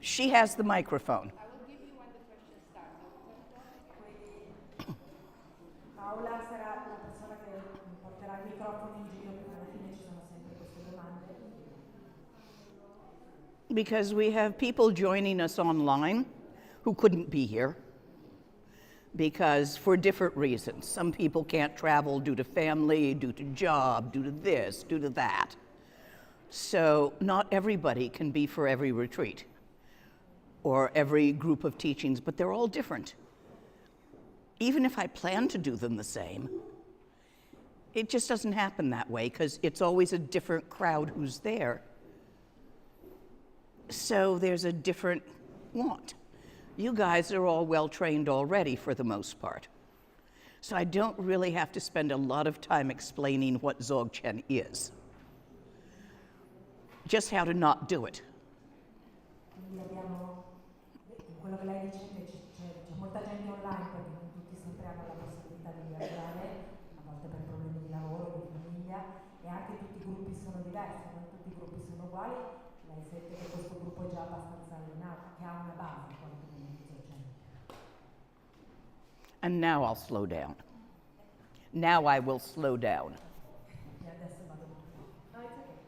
She has the microphone. I will give you when the question starts. Paola sarà la persona che porterà il microfono in giro perché alla fine ci sono sempre queste domande. Because we have people joining us online who couldn't be here because for different reasons. Some people can't travel due to family, due to job, due to this, due to that. So not everybody can be for every retreat or every group of teachings, but they're all different. Even if I plan to do them the same, it just doesn't happen that way because it's always a different crowd who's there. So there's a different want. You guys are all well trained already for the most part. So I don't really have to spend a lot of time explaining what Dzogchen is. Just how to not do it. Quindi abbiamo, quello che lei dice che c'è molta gente online perché non tutti sempre hanno la possibilità di viaggiare, a volte per problemi di lavoro, di famiglia, e anche tutti i gruppi sono diversi, non tutti i gruppi sono uguali. Lei sente che questo gruppo è già abbastanza allenato, che ha una base quantomeno di Dzogchen. And now I'll slow down. Now I will slow down. E adesso vado. No, it's okay.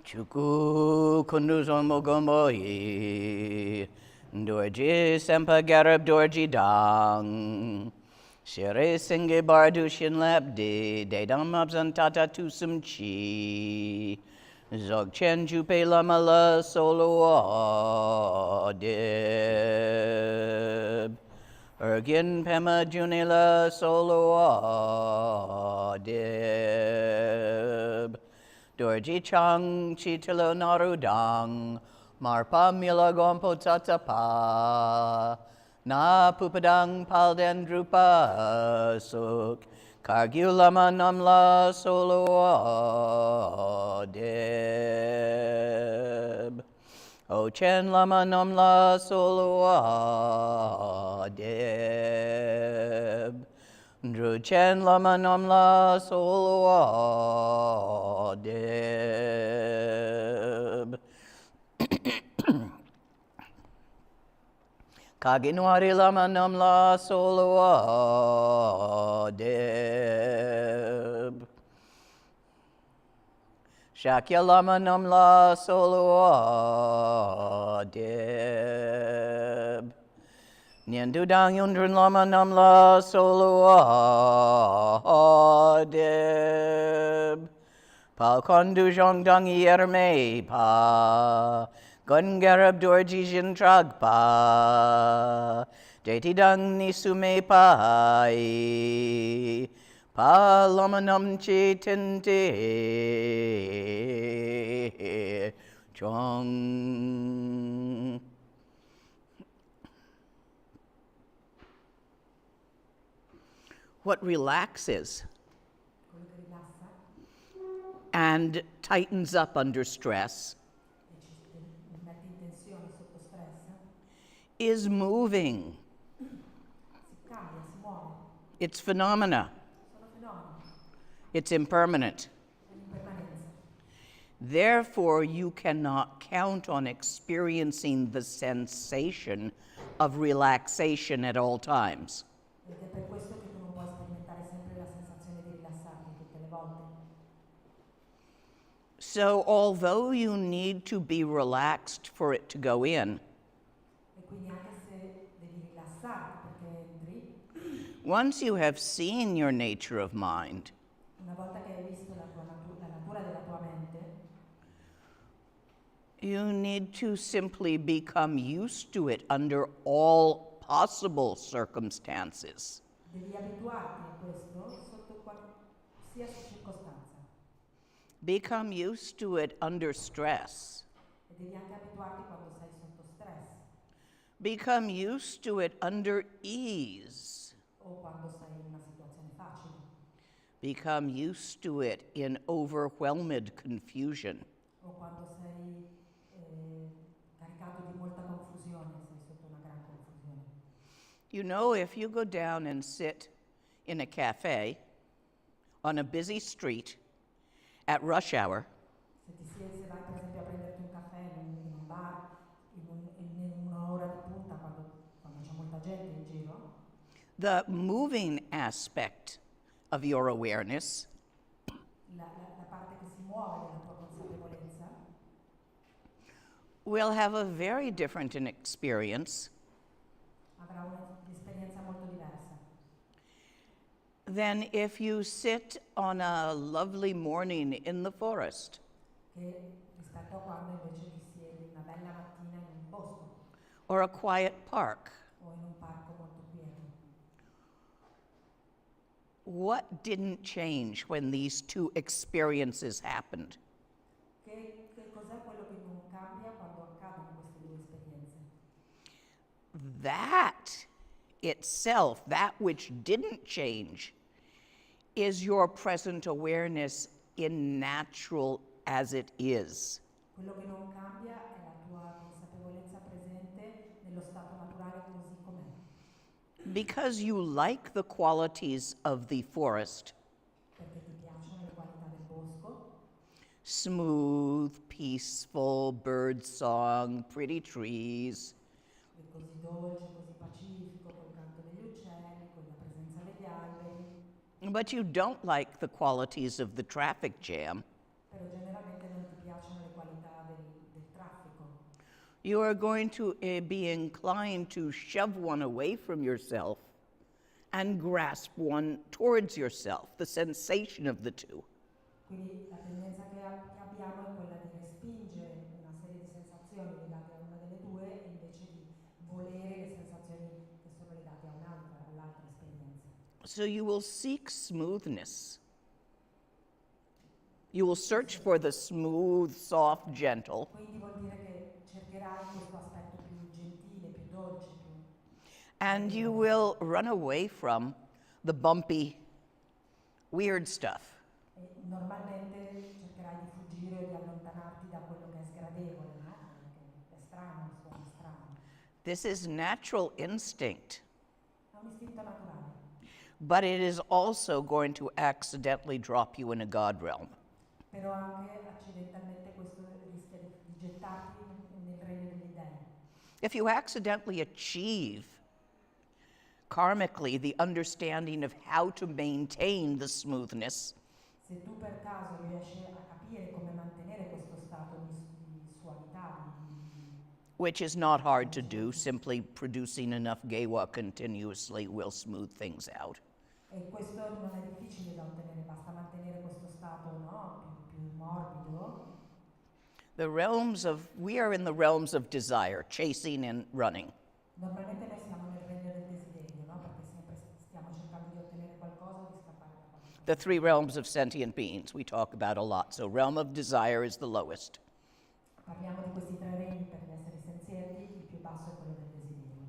Chuku kunduzon mogomoi, dorji sempa garab dorji dang, shire singe bardushin labdi, dedam abzan tata tusum chi, Dzogchen jupe lamala solo dib, ergin pema junila solo dib. Dorji chang chitilo narudang, marpa mila gompo tatapa, na pupadang palden drupa suk, kargulama namla solo deb. Ochen lama namla solo deb. Druchen lama namla solo deb. Kaginwari lama namla solo deb. Shakya lama namla solo deb. Nyendu dang yundrun lama namla solo deb. Pal kondu jong dang yerme pa. Gun garab dorji jin tragpa. Deti dang nisume pai. Pa lama nam chi tinte. Chong. What relaxes and tightens up under stress is moving. It's phenomena. It's impermanent. Therefore, you cannot count on experiencing the sensation of relaxation at all times. So, although you need to be relaxed for it to go in, once you have seen your nature of mind, you need to simply become used to it under all possible circumstances. Become used to it under stress. Become used to it under ease. Become used to it in overwhelmed confusion. You know, if you go down and sit in a cafe, on a busy street, at rush hour, Se vai per esempio a prenderti un caffè in un bar, in un'ora di punta quando c'è molta gente in giro, the moving aspect of your awareness la parte che si muove della tua consapevolezza will have a very different an experience avrà un'esperienza molto diversa than if you sit on a lovely morning in the forest che rispetto a quando invece ti siedi una bella mattina in un bosco or a quiet park. o in un parco molto quieto. What didn't change when these two experiences happened? Che cos'è quello che non cambia quando accadono queste due esperienze? That itself, that which didn't change, is your present awareness in natural as it is. Quello che non cambia è la tua consapevolezza presente nello stato naturale così com'è. Because you like the qualities of the forest, Perché ti piacciono le qualità del bosco, smooth, peaceful, bird song, pretty trees, è così dolce, così pacifico, col canto degli uccelli, con la presenza degli alberi, but you don't like the qualities of the traffic jam. però generalmente non ti piacciono le qualità del traffico. You are going to be inclined to shove one away from yourself and grasp one towards yourself, the sensation of the two. Quindi la tendenza che abbiamo è quella di respingere una serie di sensazioni legate a una delle due e invece di volere le sensazioni che sono legate a all'altra esperienza. So you will seek smoothness. You will search for the smooth, soft, gentle, Quindi vuol dire che cercherai questo aspetto più gentile, più dolce, più and you will run away from the bumpy, weird stuff. e normalmente cercherai di fuggire o di allontanarti da quello che è sgradevole, no? Quello che è strano, suona strano. This is natural instinct, È un istinto naturale, but it is also going to accidentally drop you in a God realm. però anche accidentalmente questo rischia di gettarti nel regno degli dèi. If you accidentally achieve karmically the understanding of how to maintain the smoothness, Se tu per caso riesci a capire come mantenere questo stato di suavità, which is not hard to do, simply producing enough gewa continuously will smooth things out. e questo non è difficile da ottenere, basta mantenere questo stato, no? più morbido. We are in the realms of desire, chasing and running. Normalmente noi siamo nel regno del desiderio, no? Perché sempre stiamo cercando di ottenere qualcosa o di scappare da qualcosa. The three realms of sentient beings we talk about a lot. So realm of desire is the lowest. Parliamo di questi tre regni per gli esseri senzienti, il più basso è quello del desiderio.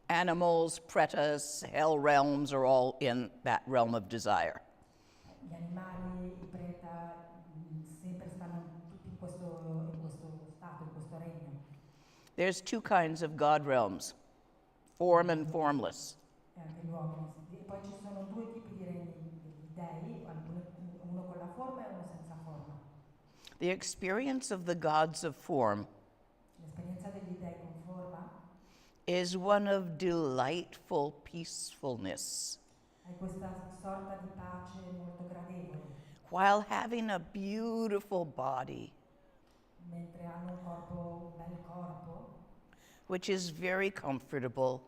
Animals, pretas, hell realms are all in that realm of desire. Gli animali, i preta, sempre stanno tutti in questo stato, in questo regno. There's two kinds of God realms, form and formless. E anche gli uomini. E poi ci sono due tipi di regni di dei, uno con la forma e uno senza forma. The experience of the gods of form L'esperienza degli dei con forma is one of delightful peacefulness, è questa sorta di pace molto gradevole, while having a beautiful body, mentre hanno un bel corpo, which is very comfortable,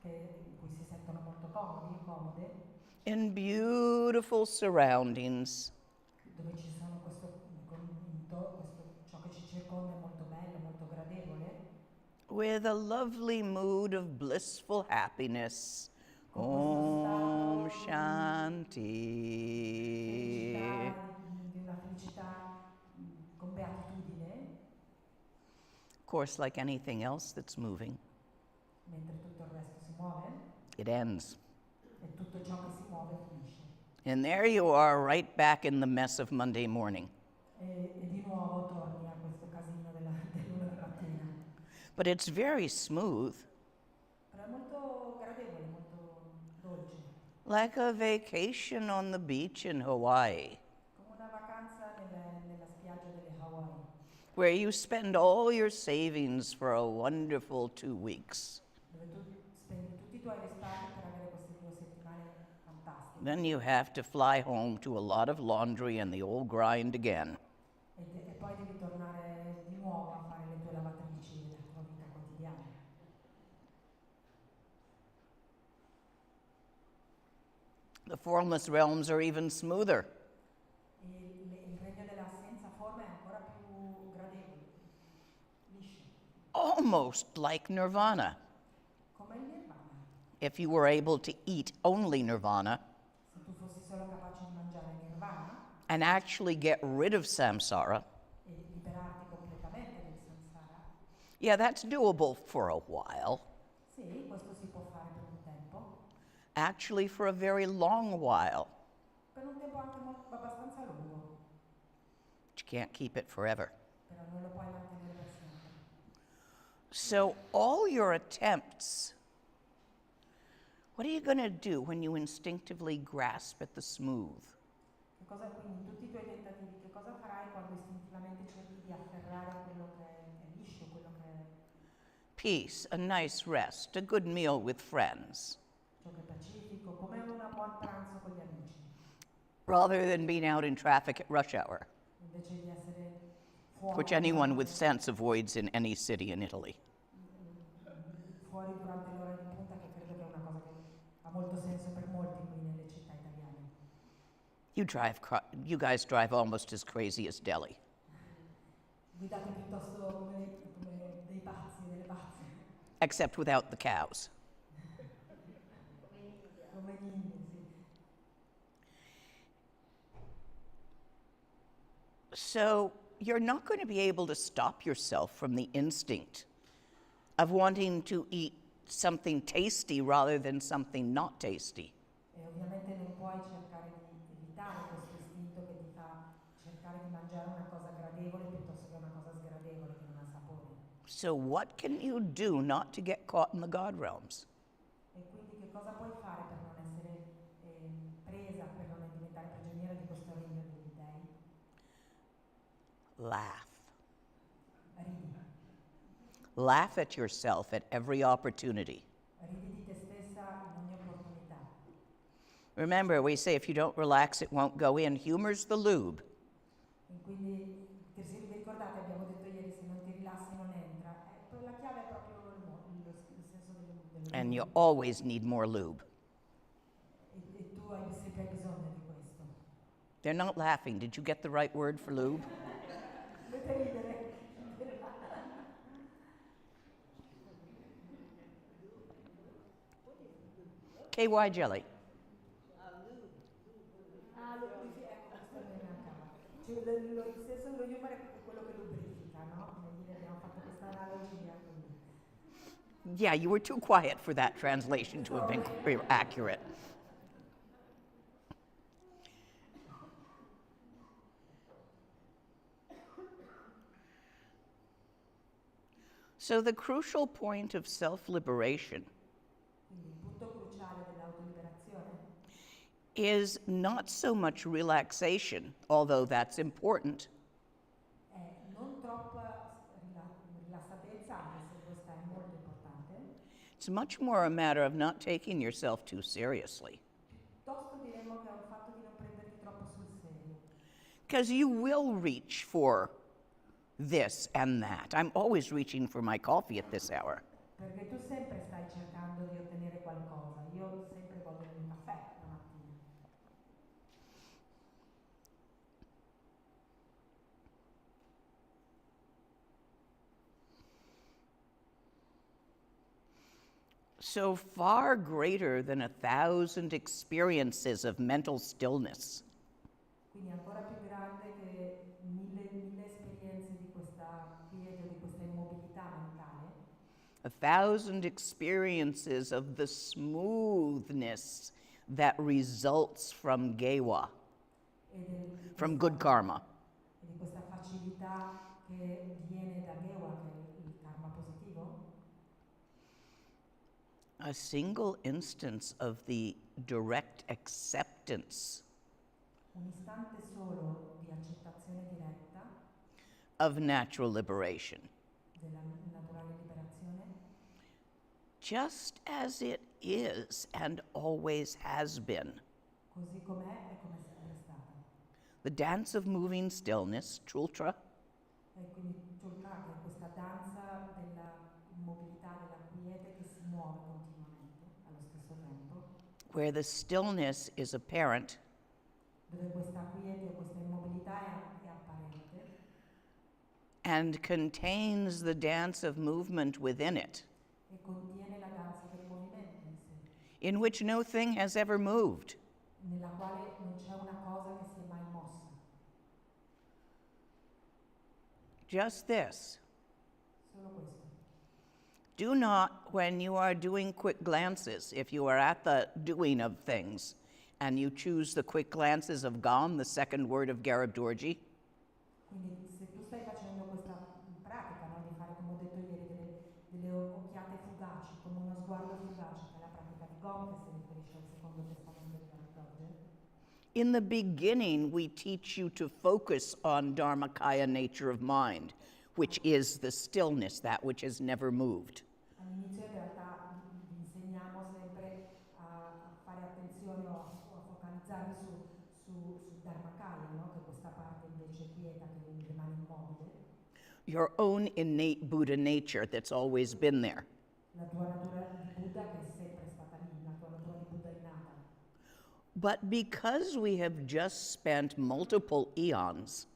in cui si sentono molto comode, in beautiful surroundings, dove ci sono ciò che ci circonda è molto bello, molto gradevole, with a lovely mood of blissful happiness. Om Shanti. di una felicità con beatitudine, Of course, like anything else that's moving, mentre tutto il resto si muove it ends. e tutto ciò che si muove finisce. And there you are, right back in the mess of Monday morning. E di nuovo torni a questo casino dell'una mattina. But it's very smooth. Però è molto gradevole, molto dolce. like a vacation on the beach in Hawaii, come una vacanza nella spiaggia delle Hawaii, where you spend all your savings for a wonderful 2 weeks. dove tu spendi tutti i tuoi risparmi per avere queste 2 settimane fantastiche. Then you have to fly home to a lot of laundry and the old grind again. E poi devi tornare di nuovo a fare le tue lavatrici della tua vita quotidiana. The formless realms are even smoother. Il regno della senza forma è ancora più gradevole, liscio, Almost like nirvana, come il nirvana. if you were able to eat only nirvana Se tu fossi solo capace di mangiare nirvana and actually get rid of samsara. e liberarti completamente del samsara, Yeah, that's doable for a while, sì, questo si può fare per un tempo, actually, for a very long while. per un tempo anche abbastanza lungo, But you can't keep it forever. però non lo puoi mantenere per sempre. So, all your attempts, what are you going to do when you instinctively grasp at the smooth? Che cosa quindi tutti i tuoi tentativi, che cosa farai quando istintivamente cerchi di afferrare a quello che è liscio, quello che è Peace, a nice rest, a good meal with friends, ciò che è pacifico, come un buon pranzo con gli amici, rather than being out in traffic at rush hour, invece di essere fuori, which anyone with sense avoids in any city in Italy. fuori durante l'ora di punta, che credo che è una cosa che ha molto senso per molti qui nelle città italiane. You guys drive almost as crazy as Delhi. Guidate piuttosto come dei pazzi, delle pazze, Except without the cows. come gli indiani, sì. So you're not going to be able to stop yourself from the instinct of wanting to eat something tasty rather than something not tasty. E ovviamente non puoi cercare di evitare questo istinto che ti fa cercare di mangiare una cosa gradevole piuttosto che una cosa sgradevole che non ha sapore. So what can you do not to get caught in the God realms? E quindi che cosa puoi fare per non essere presa, per non diventare prigioniera di questo regno degli dèi? Laugh. Ridi. Laugh at yourself at every opportunity. Ridi di te stessa in ogni opportunità. Remember, we say if you don't relax, it won't go in. Humor's the lube. E quindi, se vi ricordate, abbiamo detto ieri, se non ti rilassi non entra. La chiave è proprio il senso del And you always need more lube. E tu hai sempre bisogno di questo. They're not laughing. Did you get the right word for lube? Dovete ridere. KY jelly. Questo mi mancava. Cioè, il senso dello humor è quello che lubrifica, no? Quindi abbiamo fatto questa analogia. Yeah, you were too quiet for that translation to have been accurate. So the crucial point of self-liberation Quindi il punto cruciale dell'autoliberazione is not so much relaxation, although that's important, è non troppa rilassatezza, anche se questa è molto importante, it's much more a matter of not taking yourself too seriously. piuttosto diremmo che è un fatto di non prenderti troppo sul serio. Because you will reach for this and that. I'm always reaching for my coffee at this hour. Perché tu sempre stai cercando di ottenere qualcosa. Io sempre voglio il mio caffè la mattina. So far greater than 1,000 experiences of mental stillness. Quindi ancora più grande che mille esperienze di questa quiete, di questa immobilità mentale. 1,000 experiences of the smoothness that results from gewa, from good karma. E di questa facilità che viene da Gewa, che è il karma positivo. a single instance of the direct acceptance un istante solo di accettazione diretta of natural liberation, della naturale liberazione, just as it is and always has been. così com'è e come è sempre stata. The dance of moving stillness, Trultra, E quindi Chulka, che è questa danza della immobilità, della quiete che si muove continuamente allo stesso tempo, where the stillness is apparent dove questa quiete o questa immobilità è apparente and contains the dance of movement within it, e contiene la danza del movimento in sé, in which no thing has ever moved. nella quale non c'è una cosa che si è mai mossa. Just this. Solo questo. Do not, when you are doing quick glances, if you are at the doing of things, and you choose the quick glances of Gam, the second word of Garabdorji, Quindi se tu stai facendo questa pratica, no, di fare, come ho detto ieri, delle occhiate fugaci, come uno sguardo fugace, che è la pratica di Gom, che si riferisce al secondo testamento di Garabdorje, in the beginning we teach you to focus on Dharmakaya nature of mind, which is the stillness, that which has never moved. all'inizio in realtà vi insegniamo sempre a fare attenzione o a focalizzarvi sul Dharmakaya, no? Che è questa parte invece quieta che rimane immobile, Your own innate Buddha nature that's always been there. la tua natura di Buddha che è sempre stata lì, la tua natura di Buddha innata. But because we have just spent multiple eons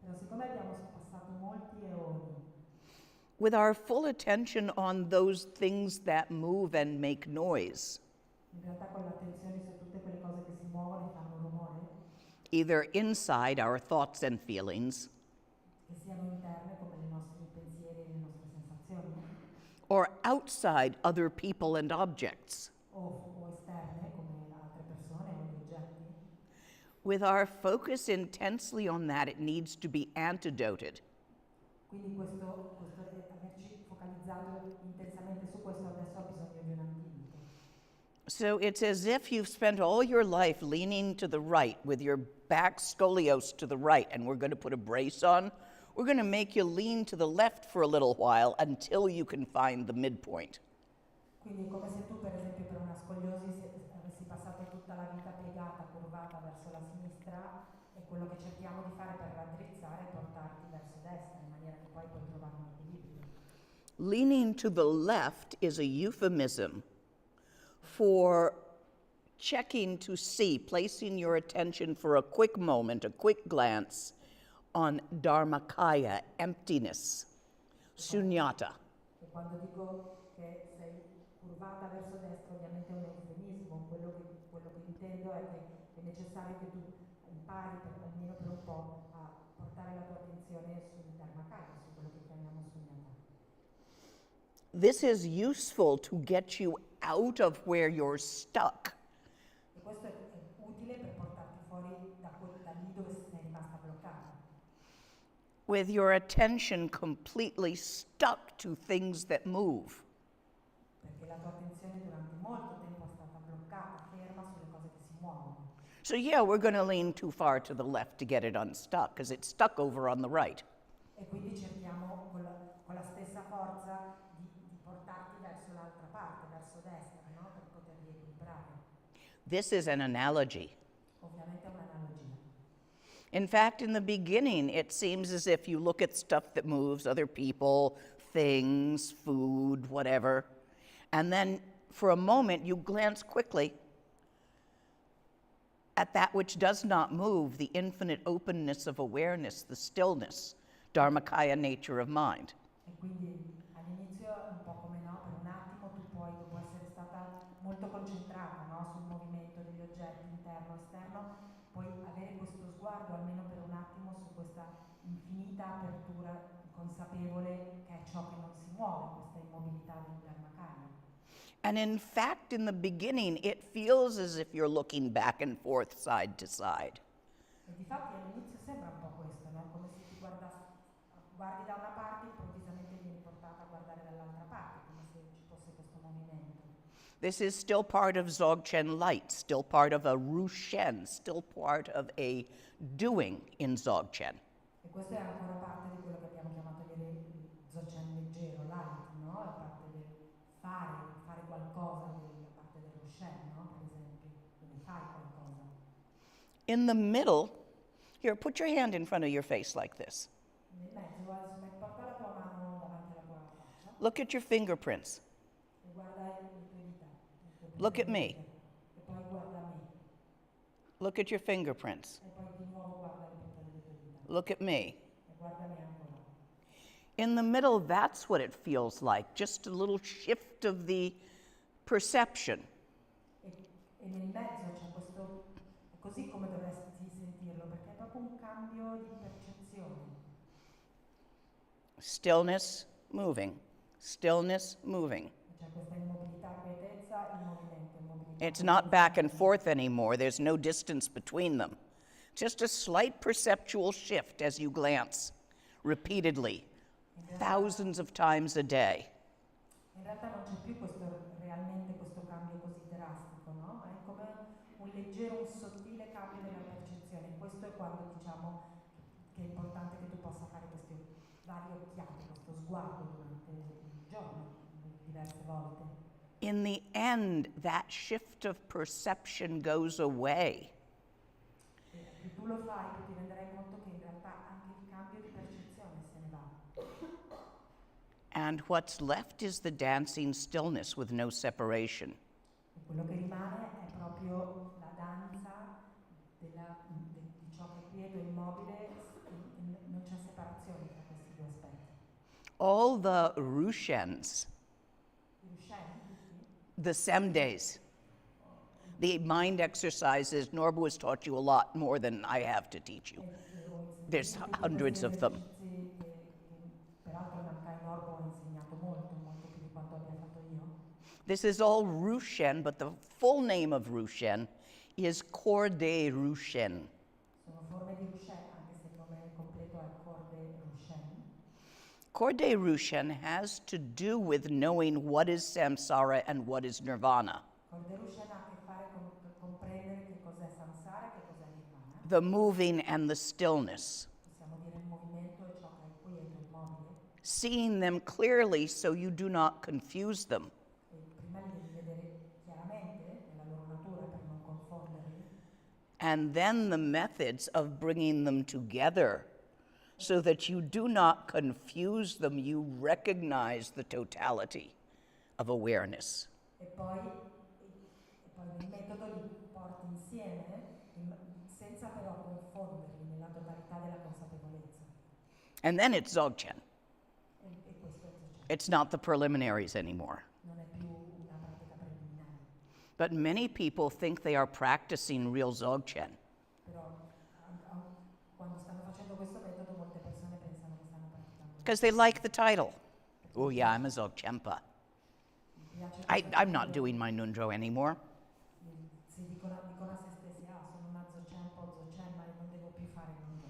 Però siccome abbiamo passato molti eoni with our full attention on those things that move and make noise, in realtà con l'attenzione su tutte quelle cose che si muovono e fanno rumore, either inside our thoughts and feelings che siano interne come i nostri pensieri e le nostre sensazioni, or outside other people and objects, o esterne come altre persone o gli oggetti, with our focus intensely on that, it needs to be antidoted. quindi averci focalizzato intensamente su questo adesso ha bisogno di un antidoto. So it's as if you've spent all your life leaning to the right with your back scoliosis to the right, and we're going to put a brace on. We're going to make you lean to the left for a little while until you can find the midpoint. Quindi è come se tu per esempio per una scoliosi avessi passato tutta la vita piegata, curvata verso la sinistra, e quello che cerchiamo di fare per raddrizzare è portarti verso destra in maniera che poi puoi trovare un equilibrio. Leaning to the left is a euphemism for checking to see, placing your attention for a quick moment, a quick glance on Dharmakaya, emptiness, sunyata. E quando dico che sei curvata verso destra ovviamente è un eufemismo, quello che intendo è che è necessario che tu impari almeno per un po' a portare la tua attenzione sul Dharmakaya, su quello che chiamiamo sunyata. This is useful to get you out of where you're stuck. E questo è utile per portarti fuori da lì dove sei rimasta bloccata, With your attention completely stuck to things that move. perché la tua attenzione durante molto tempo è stata bloccata, ferma sulle cose che si muovono. So, yeah, we're going to lean too far to the left to get it unstuck because it's stuck over on the right. E quindi cerchiamo con la stessa forza di portarti verso l'altra parte, verso destra, no? Per poter riequilibrare. This is an analogy. Ovviamente è un'analogia. In fact, in the beginning, it seems as if you look at stuff that moves, other people, things, food, whatever, and then for a moment you glance quickly at that which does not move, the infinite openness of awareness, the stillness, Dharmakaya nature of mind. E quindi all'inizio è un po' come no, per un attimo tu puoi, dopo essere stata molto concentrata, no, sul movimento degli oggetti interno e esterno, puoi avere questo sguardo almeno per un attimo su questa infinita apertura consapevole che è ciò che non si muove, questa immobilità del Dharmakaya. And in fact, in the beginning, it feels as if you're looking back and forth, side to side. E difatti all'inizio sembra un po' questo, no? Come se ti guardi da una parte e improvvisamente vieni portata a guardare dall'altra parte, come se ci fosse questo movimento. This is still part of Dzogchen light, still part of a Rushen, still part of a doing in Dzogchen. E questo è ancora parte di quello che abbiamo chiamato ieri Dzogchen leggero, light, no? La parte del fare qualcosa, la parte del Roshen, no? Per esempio, dove fai qualcosa. In the middle, here, put your hand in front of your face like this. Nel mezzo, porta la tua mano davanti alla tua faccia Look at your fingerprints. e guarda le tue dita. Look at me. E poi guarda me. Look at your fingerprints. E poi di nuovo guarda le punte delle tue dita. Look at me. E guarda me ancora. In the middle, that's what it feels like, just a little shift of the perception. E nel mezzo c'è questo, è così come dovresti sentirlo, perché è proprio un cambio di percezione. Stillness, moving. Stillness, moving. C'è questa immobilità, quietezza, il movimento. It's not back and forth anymore. There's no distance between them. Just a slight perceptual shift as you glance repeatedly, thousands of times a day. In realtà non c'è più realmente questo cambio così drastico, no? Ma è come un leggero, un sottile cambio della percezione. Questo è quando diciamo che è importante che tu possa fare queste varie occhiate, questo sguardo durante il giorno, diverse volte. In the end, that shift of perception goes away. Se tu lo fai, tu ti renderai conto che in realtà anche il cambio di percezione se ne va. And what's left is the dancing stillness with no separation. E quello che rimane è proprio la danza di ciò che è quieto e immobile, e non c'è separazione tra questi due aspetti. All the Rushens, the Semdays, the mind exercises, Norbu has taught you a lot more than I have to teach you. There's hundreds of them. Peraltro Namkai Norbu ha insegnato molto più di quanto abbia fatto io. This is all Rushen, but the full name of Rushen is Corde Rushen. Sono forme di Rushen, anche se il nome completo è Corde Rushen. Corde Rushen has to do with knowing what is samsara and what is nirvana. Corde Rushen ha a che fare con comprendere che cos'è samsara e che cos'è nirvana. The moving and the stillness. Possiamo dire il movimento e ciò che è quieto, immobile. Seeing them clearly so you do not confuse them. E prima li devi vedere chiaramente nella loro natura per non confonderli. And then the methods of bringing them together so that you do not confuse them, you recognize the totality of awareness. E poi nel metodo li porti insieme senza però confonderli nella totalità della consapevolezza. And then it's Dzogchen. E questo è Dzogchen. It's not the preliminaries anymore. Non è più una pratica preliminare. But many people think they are practicing real Dzogchen. Però quando stanno facendo questo metodo molte persone pensano che stanno praticando. Because they like the title. Oh yeah, I'm a Dzogchenpa. I'm not doing my Nundro anymore. Si dicono a se stessi, sono una Dzogchenpa o Dzogchen, ma non devo più fare Nundro.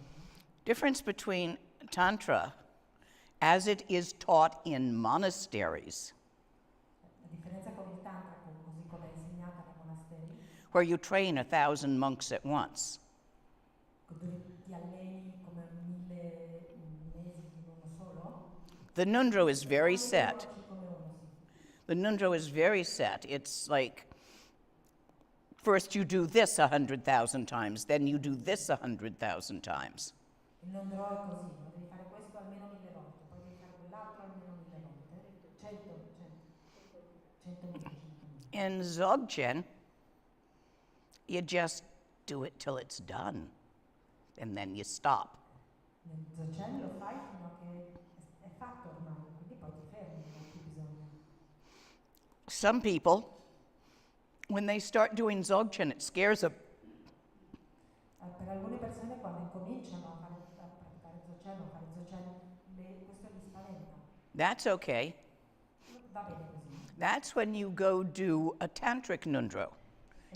Difference between Tantra as it is taught in monasteries, La differenza con il Tantra, così come è insegnata nei monasteri, where you train 1,000 monks at once, dove ti alleni come 1000 mesi in uno solo, the Nundro is very set. The Nundro is very set. It's like, first you do this 100,000 times, then you do this 100,000 times. Il Nundro è così, no? Devi fare questo almeno 1000 volte, poi devi fare quell'altro almeno 1000 volte, 100.000. In Dzogchen, you just do it till it's done, and then you stop. Nel Dzogchen lo fai fino a che è fatto ormai, quindi poi ti fermi, non hai più bisogno. Some people, when they start doing Dzogchen, it scares them. Per alcune persone quando incominciano a praticare Dzogchen o a fare Dzogchen, questo gli spaventa. That's okay. Va bene così. That's when you go do a tantric Nundro,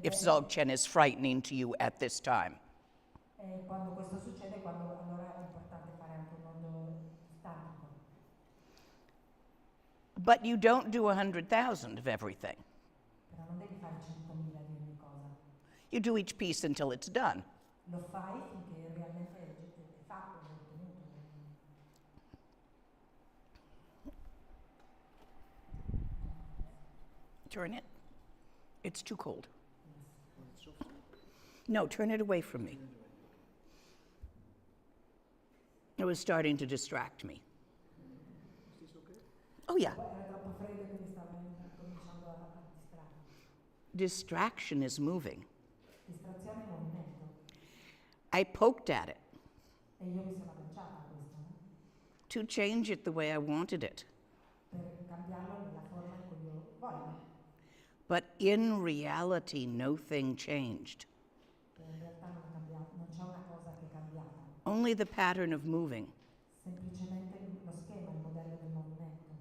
if Dzogchen is frightening to you at this time. Quando questo succede, allora è importante fare anche un Nundro tantrico. But you don't do 100,000 of everything. You do each piece until it's done. Lo fai finché realmente è fatto, è ottenuto. Turn it. It's too cold. No, turn it away from me. It was starting to distract me. Is this okay? Oh, yeah. Era troppo freddo e quindi stava cominciando a distrarre. Distraction is moving. Distrazione e movimento. I poked at it E io mi sono agganciata a questo, no? to change it the way I wanted it. Per cambiarlo nella forma in cui io voglio. But in reality, no thing changed. In realtà non è cambiato, non c'è una cosa che è cambiata. Only the pattern of moving. Semplicemente lo schema, il modello del movimento.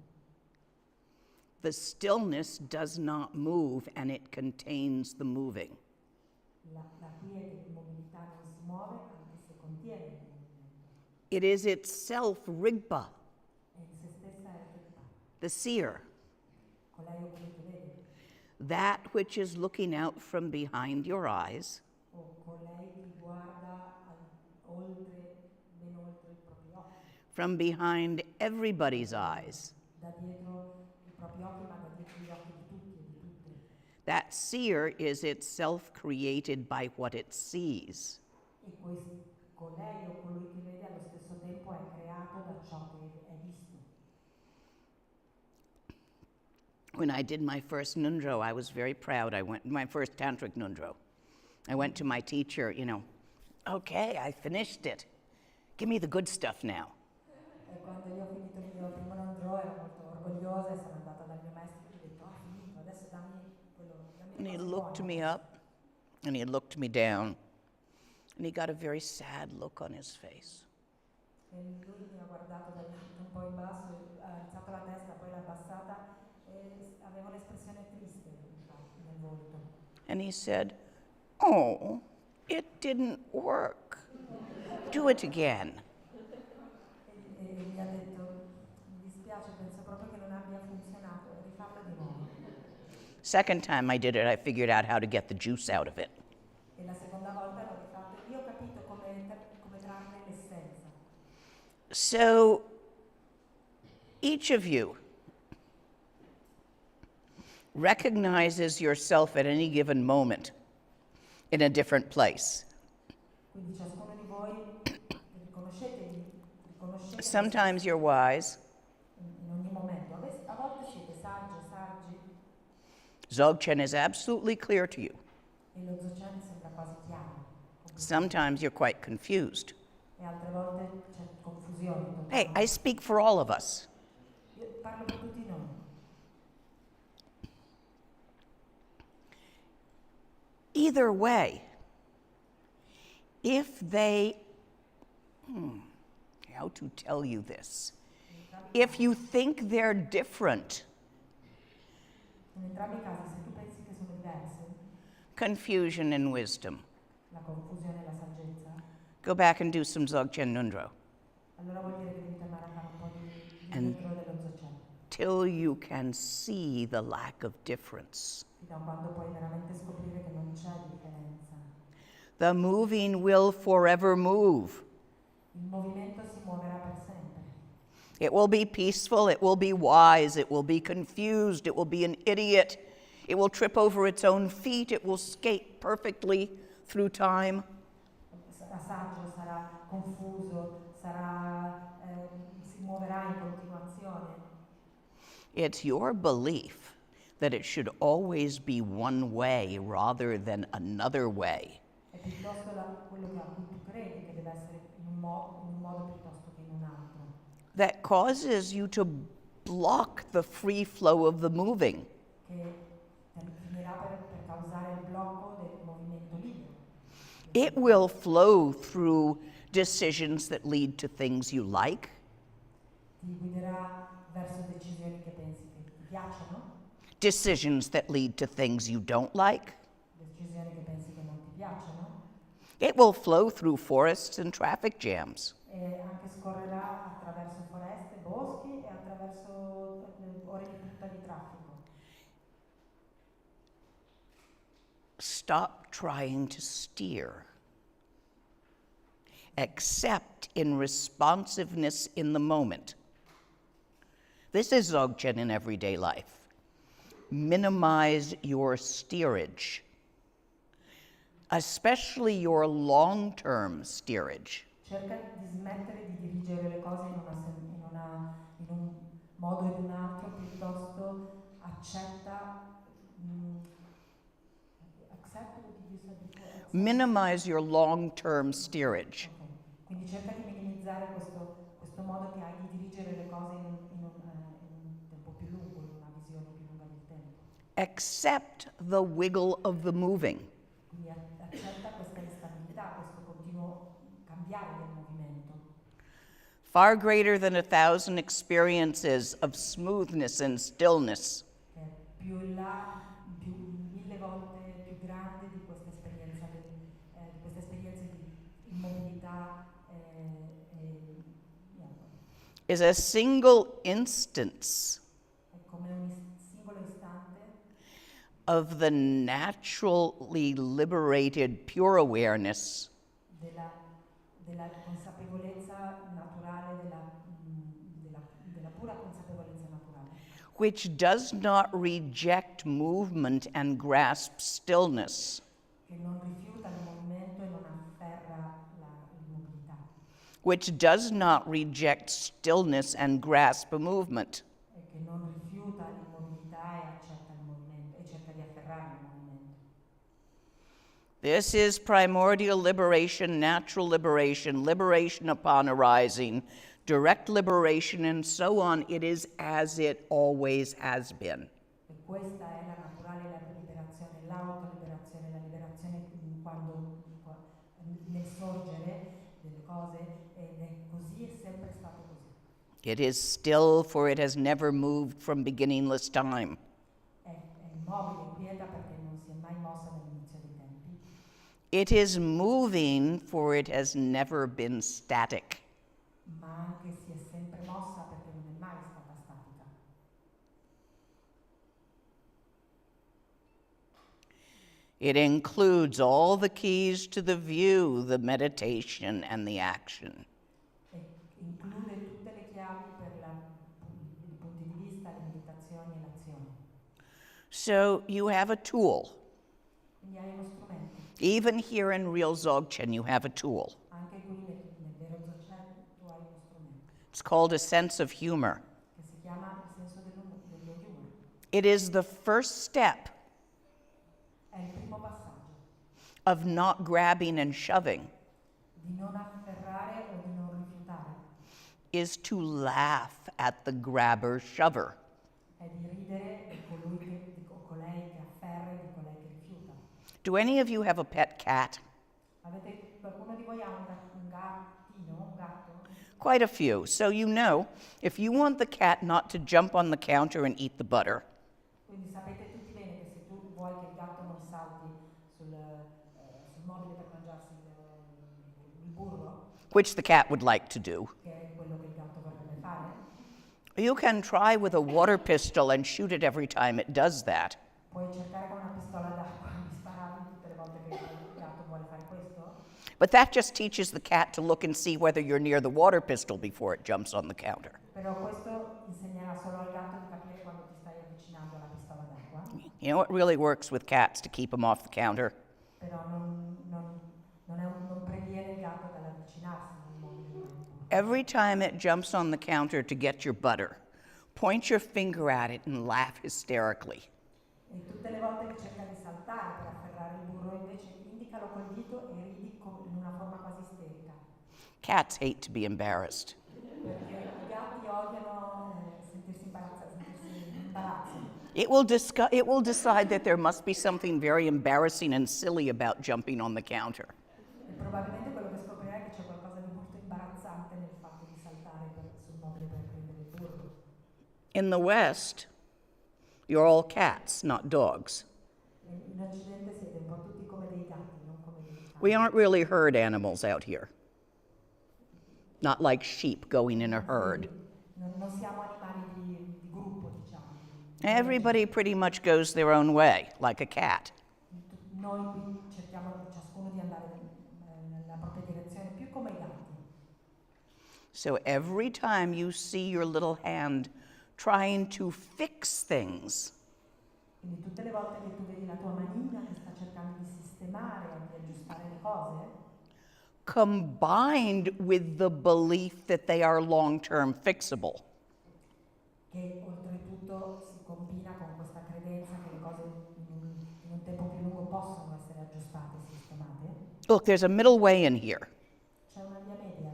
The stillness does not move and it contains the moving. La quiete, l'immobilità non si muove anche se contiene il movimento. It is itself Rigpa, E in se stessa è Rigpa, the seer, con lei quello che vede, that which is looking out from behind your eyes, o con lei che guarda oltre, ben oltre i propri occhi, from behind everybody's eyes. da dietro i propri occhi, ma da dietro gli occhi di tutti e di tutte. That seer is itself created by what it sees. E con lei o colui che vede allo stesso tempo è creato da ciò che è visto. When I did my first Nundro, I was very proud. My first Tantric Nundro. I went to my teacher, okay, I finished it. Give me the good stuff now. E quando io ho finito il mio primo non-draw ero molto orgogliosa e sono andata dal mio maestro e gli ho detto, ho finito, adesso dammi And he le cose looked buone. me up, and he looked me down, and he got a very sad look on his face. E lui mi ha guardato un po' in basso, ha alzato la testa, poi l'ha abbassata e avevo l'espressione triste nel volto. And he said, "Oh, it didn't work. Do it again." E mi ha detto, mi dispiace, penso proprio che non abbia funzionato, rifarlo di nuovo. Second time I did it, I figured out how to get the juice out of it. E la seconda volta l'ho rifatto e io ho capito come trarne l'essenza. So, each of you recognizes yourself at any given moment in a different place. Quindi ciascuno di voi riconoscete Sometimes you're wise. in ogni momento. A volte siete saggi, Dzogchen is absolutely clear to you. e lo Dzogchen sembra quasi chiaro. Sometimes you're quite confused. E altre volte c'è confusione. Hey, I speak for all of us. Io parlo per tutti noi. Either way, if they, how to tell you this? If you think they're different, In entrambi i casi, se tu pensi che sono diverse, confusion and wisdom. la confusione e la saggezza, Go back and do some Dzogchen Nundro allora vuol dire che devi tornare a fare un po' di And- dentro dello Dzogchen, till you can see the lack of difference. fino a quando puoi veramente scoprire che non c'è differenza. The moving will forever move. Il movimento si muoverà per sempre. It will be peaceful, it will be wise, it will be confused, it will be an idiot, it will trip over its own feet, it will skate perfectly through time. Sarà saggio, sarà confuso, si muoverà in continuazione. It's your belief that it should always be one way rather than another way. È piuttosto quello a cui tu credi che deve essere in un modo piuttosto che in un altro, That causes you to block the free flow of the moving. che finirà per causare il blocco del movimento libero. It will flow through decisions that lead to things you like, Ti guiderà verso decisioni che pensi che ti piacciono, decisions that lead to things you don't like. decisioni che pensi che non ti piacciono, It will flow through forests and traffic jams. e anche scorrerà attraverso foreste, boschi e attraverso ore di punta di traffico. Stop trying to steer, except in responsiveness in the moment. This is Dzogchen in everyday life. Minimize your steerage, especially your long-term steerage. Cerca di smettere di dirigere le cose in un modo ed un altro, piuttosto accetta, accept what did you say before? Accept. Minimize your long-term steerage. Okay. Quindi cerca di minimizzare questo modo che hai di dirigere le cose in un tempo più lungo, in una visione più lunga del tempo. Accept the wiggle of the moving. Quindi accetta questa instabilità, questo continuo cambiare del movimento. Far greater than 1,000 experiences of smoothness and stillness. Che è più in là, più 1000 volte più grande di questa esperienza di immobilità Is a single instance è come un singolo istante of the naturally liberated pure awareness della consapevolezza naturale, della pura consapevolezza naturale, which does not reject movement and grasp stillness, che non rifiuta il movimento e non afferra l'immobilità, which does not reject stillness and grasp a movement. e che non rifiuta l'immobilità e accetta il movimento e cerca di afferrare il movimento. This is primordial liberation, natural liberation, liberation upon arising, direct liberation, and so on. It is as it always has been. E questa è la naturale liberazione, l'autoliberazione, la liberazione nel sorgere delle cose, ed è così, è sempre stato così. It is still, for it has never moved from beginningless time. È immobile, quieta perché non si è mai mossa dall'inizio dei tempi. It is moving, for it has never been static. Ma anche si è sempre mossa perché non è mai stata statica. It includes all the keys to the view, the meditation, and the action. E include tutte le chiavi per i punti di vista, le meditazioni e l'azione. So you have a tool. Quindi hai uno strumento. Even here in real Dzogchen, you have a tool. Anche qui nel vero Dzogchen tu hai uno strumento It's called a sense of humor. che si chiama il senso dello humor. It is the first step È il primo passaggio of not grabbing and shoving, di non afferrare o di non rifiutare, is to laugh at the grabber shover. è di ridere di colei che afferra e di colei che rifiuta. Do any of you have a pet cat? Qualcuno di voi ha un gattino, un gatto? Quite a few. So you know, if you want the cat not to jump on the counter and eat the butter, Quindi sapete tutti bene che se tu vuoi che il gatto non salti sul mobile per mangiarsi il burro, which the cat would like to do, che è quello che il gatto vorrebbe fare, you can try with a water pistol and shoot it every time it does that. puoi cercare con una pistola d'acqua di sparargli tutte le volte che il gatto vuole fare questo, But that just teaches the cat to look and see whether you're near the water pistol before it jumps on the counter. però questo insegnerà solo al gatto di capire quando ti stai avvicinando alla pistola d'acqua, You know what really works with cats to keep them off the counter? però non previene il gatto dall'avvicinarsi al mobile. Every time it jumps on the counter to get your butter, point your finger at it and laugh hysterically. E tutte le volte che cerca di saltare per afferrare il burro, invece indicalo col dito e ridi in una forma quasi isterica. Cats hate to be embarrassed. Perché i gatti odiano sentirsi imbarazzati, sentirsi in imbarazzo. It will decide that there must be something very embarrassing and silly about jumping on the counter. E probabilmente quello che scoprirà è che c'è qualcosa di molto imbarazzante nel fatto di saltare sul mobile per prendere il burro. In the West, you're all cats, not dogs. In Occidente siete un po' tutti come dei gatti, non come dei cani. We aren't really herd animals out here. Not like sheep going in a herd. Non siamo animali di gruppo, diciamo. Everybody pretty much goes their own way, like a cat. Noi qui cerchiamo ciascuno di andare nella propria direzione, più come i gatti. So every time you see your little hand trying to fix things, Quindi tutte le volte che tu vedi la tua manina che sta cercando di sistemare o di aggiustare le cose, combined with the belief that they are long-term fixable, che oltretutto si combina con questa credenza che le cose in un tempo più lungo possono essere aggiustate e sistemate. look, there's a middle way in here. C'è una via media.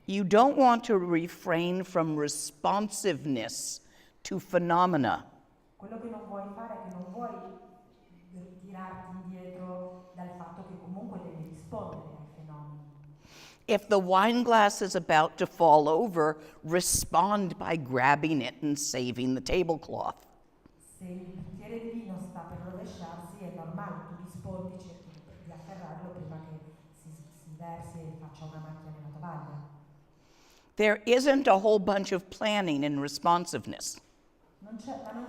You don't want to refrain from responsiveness to phenomena. Quello che non vuoi fare è che non vuoi tirarti indietro dal fatto che comunque devi rispondere ai fenomeni. If the wine glass is about to fall over, respond by grabbing it and saving the tablecloth. Se il bicchiere di vino sta per rovesciarsi è normale, tu rispondi, cerchi di afferrarlo prima che si versi e faccia una macchia nella tovaglia. There isn't a whole bunch of planning in responsiveness. Ma non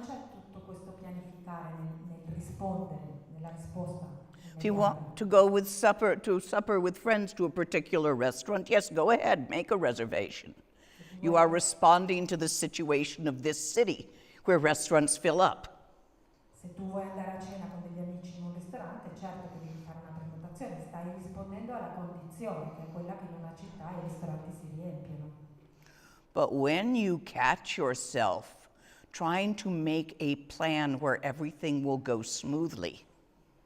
c'è tutto questo pianificare nel rispondere, nella risposta. If you want to go to supper with friends to a particular restaurant, yes, go ahead, make a reservation. You are responding to the situation of this city where restaurants fill up. Se tu vuoi andare a cena con degli amici in un ristorante, certo che devi fare una prenotazione, stai rispondendo alla condizione, che è quella che in una città i ristoranti si riempiono. But when you catch yourself trying to make a plan where everything will go smoothly,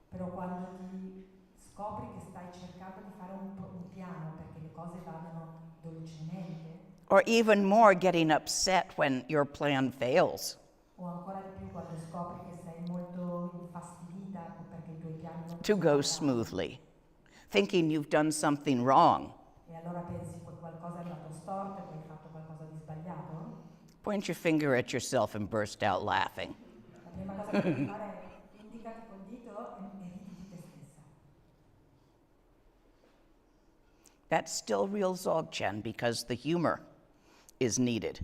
Però quando ti scopri che stai cercando di fare un piano perché le cose vadano dolcemente, or even more, getting upset when your plan fails, o ancora di più quando scopri che sei molto infastidita perché i tuoi piani non to go smoothly, thinking you've done something wrong, e allora pensi che qualcosa è andato storto, che hai fatto qualcosa di sbagliato, point your finger at yourself and burst out laughing. la prima cosa che devi fare è indicati col dito e ridi di te stessa. That's still real Dzogchen because the humor is needed.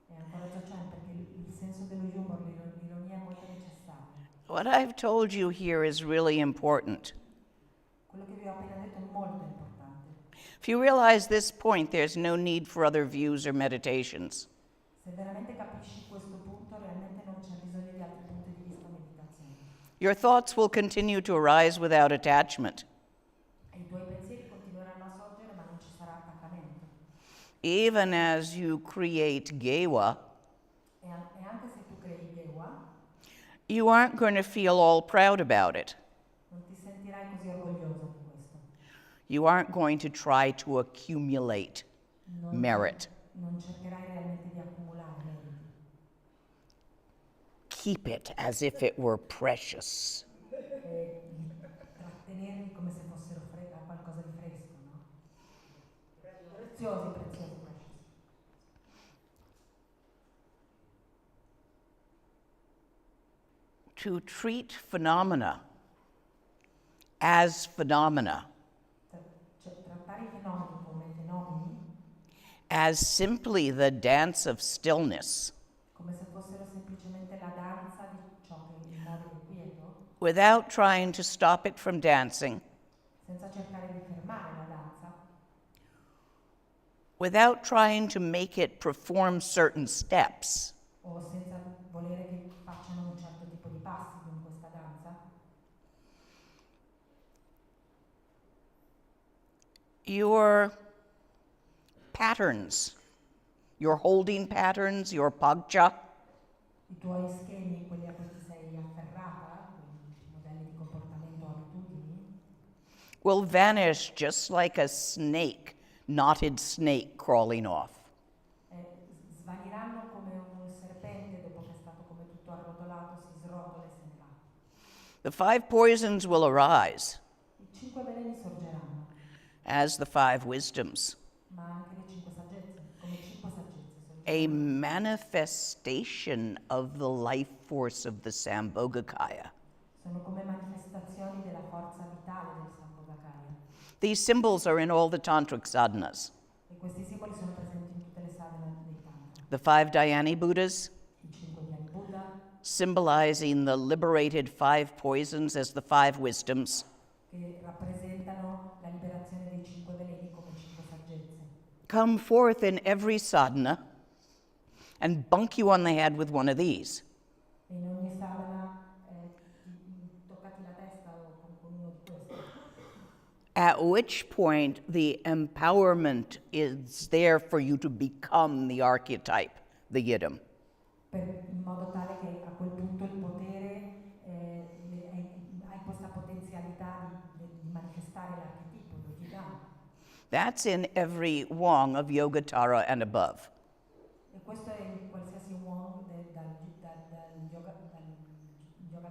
È ancora Dzogchen perché il senso dello humor, l'ironia è molto necessaria. What I've told you here is really important. Quello che vi ho appena detto è molto importante. If you realize this point, there's no need for other views or meditations. Se veramente capisci questo punto, realmente non c'è bisogno di altri punti di vista o meditazione. Your thoughts will continue to arise without attachment. E i tuoi pensieri continueranno a sorgere, ma non ci sarà attaccamento. Even as you create gewa, E anche se tu crei Gewa, you aren't going to feel all proud about it. non ti sentirai così orgoglioso di questo. You aren't going to try to accumulate merit. Non cercherai realmente di accumulare meriti. Keep it as if it were precious. E trattenerli come se fossero qualcosa di fresco, no? Preziosi, preziosi, precious. To treat phenomena as phenomena, Cioè, trattare i fenomeni come fenomeni, as simply the dance of stillness, come se fossero semplicemente la danza di ciò che è immobile e quieto, without trying to stop it from dancing, senza cercare di fermare la danza, without trying to make it perform certain steps, o senza volere che facciano un certo tipo di passi in questa danza, your patterns, your holding patterns, your pagcha, i tuoi schemi, quelli a cui ti sei afferrata, quei modelli di comportamento o abitudini, will vanish just like a snake, knotted snake crawling off. svaniranno come un serpente dopo che è stato come tutto arrotolato, si srotola e se ne va. The 5 poisons will arise I 5 veleni sorgeranno, as the 5 wisdoms, ma anche le 5 saggezze, come 5 saggezze a sorgeranno. manifestation of the life force of the Sambhogakaya. Sono come manifestazioni della forza vitale del Sambhogakaya. These symbols are in all the tantric sadhanas. E questi simboli sono presenti in tutte le sadhana dei tantra. The 5 Dhyani Buddhas, I 5 Dhyani Buddha, symbolizing the liberated 5 poisons as the 5 wisdoms, che che rappresentano la liberazione dei 5 veleni come 5 saggezze. come forth in every sadhana and bunk you on the head with one of these. E in ogni sadhana toccati la testa o con uno di questi. At which point the empowerment is there for you to become the archetype, the yidam. In modo tale che a quel punto il potere hai questa potenzialità di manifestare l'archetipo, lo yidam. That's in every wong of Yogatara and above. E questo è in qualsiasi wong dal yoga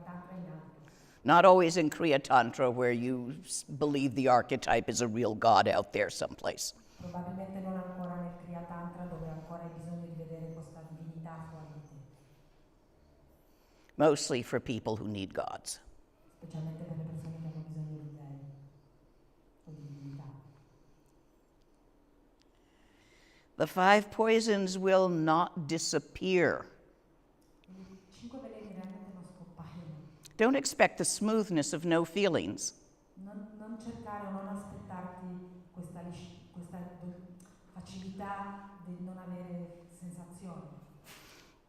tantra in alto. Not always in Kriya Tantra, where you believe the archetype is a real god out there someplace. Probabilmente non ancora nel Kriya Tantra, dove ancora hai bisogno di vedere questa divinità fuori di te. Mostly for people who need gods. Specialmente per le persone che hanno bisogno di dei o di divinità. The 5 poisons will not disappear. I 5 veleni realmente non scompaiono. Don't expect the smoothness of no feelings. Non cercare o non aspettarti questa facilità di non avere sensazioni.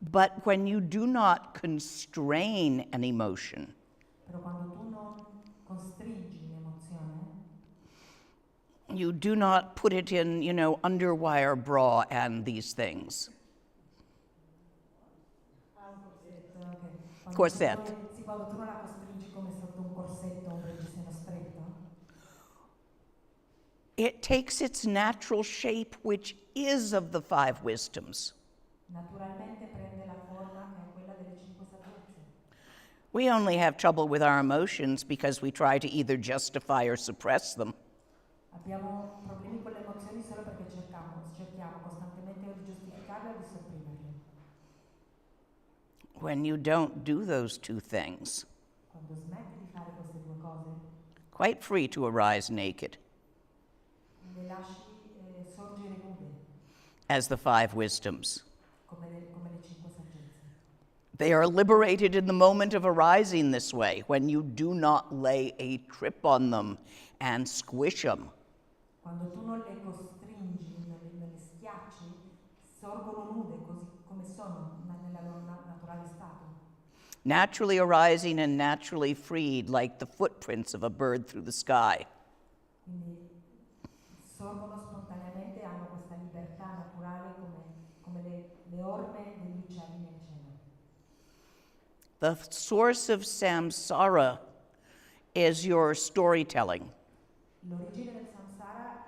But when you do not constrain an emotion, Però quando tu non costringi un'emozione, you do not put it in, underwire bra and these things. Corset. Quando tu non la costringi come sotto un corsetto o un reggiseno stretto, It takes its natural shape, which is of the 5 wisdoms. naturalmente prende la forma che è quella delle 5 saggezze. We only have trouble with our emotions because we try to either justify or suppress them. Abbiamo problemi con le emozioni solo perché cerchiamo costantemente o di giustificarle o di sopprimerle. When you don't do those 2 things, Quando smetti di fare queste 2 cose, quite free to arise naked, le lasci sorgere nude, as the 5 wisdoms. come le 5 saggezze. They are liberated in the moment of arising this way, when you do not lay a trip on them and squish them. Quando tu non le costringi, non le schiacci, sorgono nude così come sono nel loro naturale stato. Naturally arising and naturally freed, like the footprints of a bird through the sky. Quindi sorgono spontaneamente, hanno questa libertà naturale come le orme degli uccelli nel cielo. The source of samsara is your storytelling. L'origine del samsara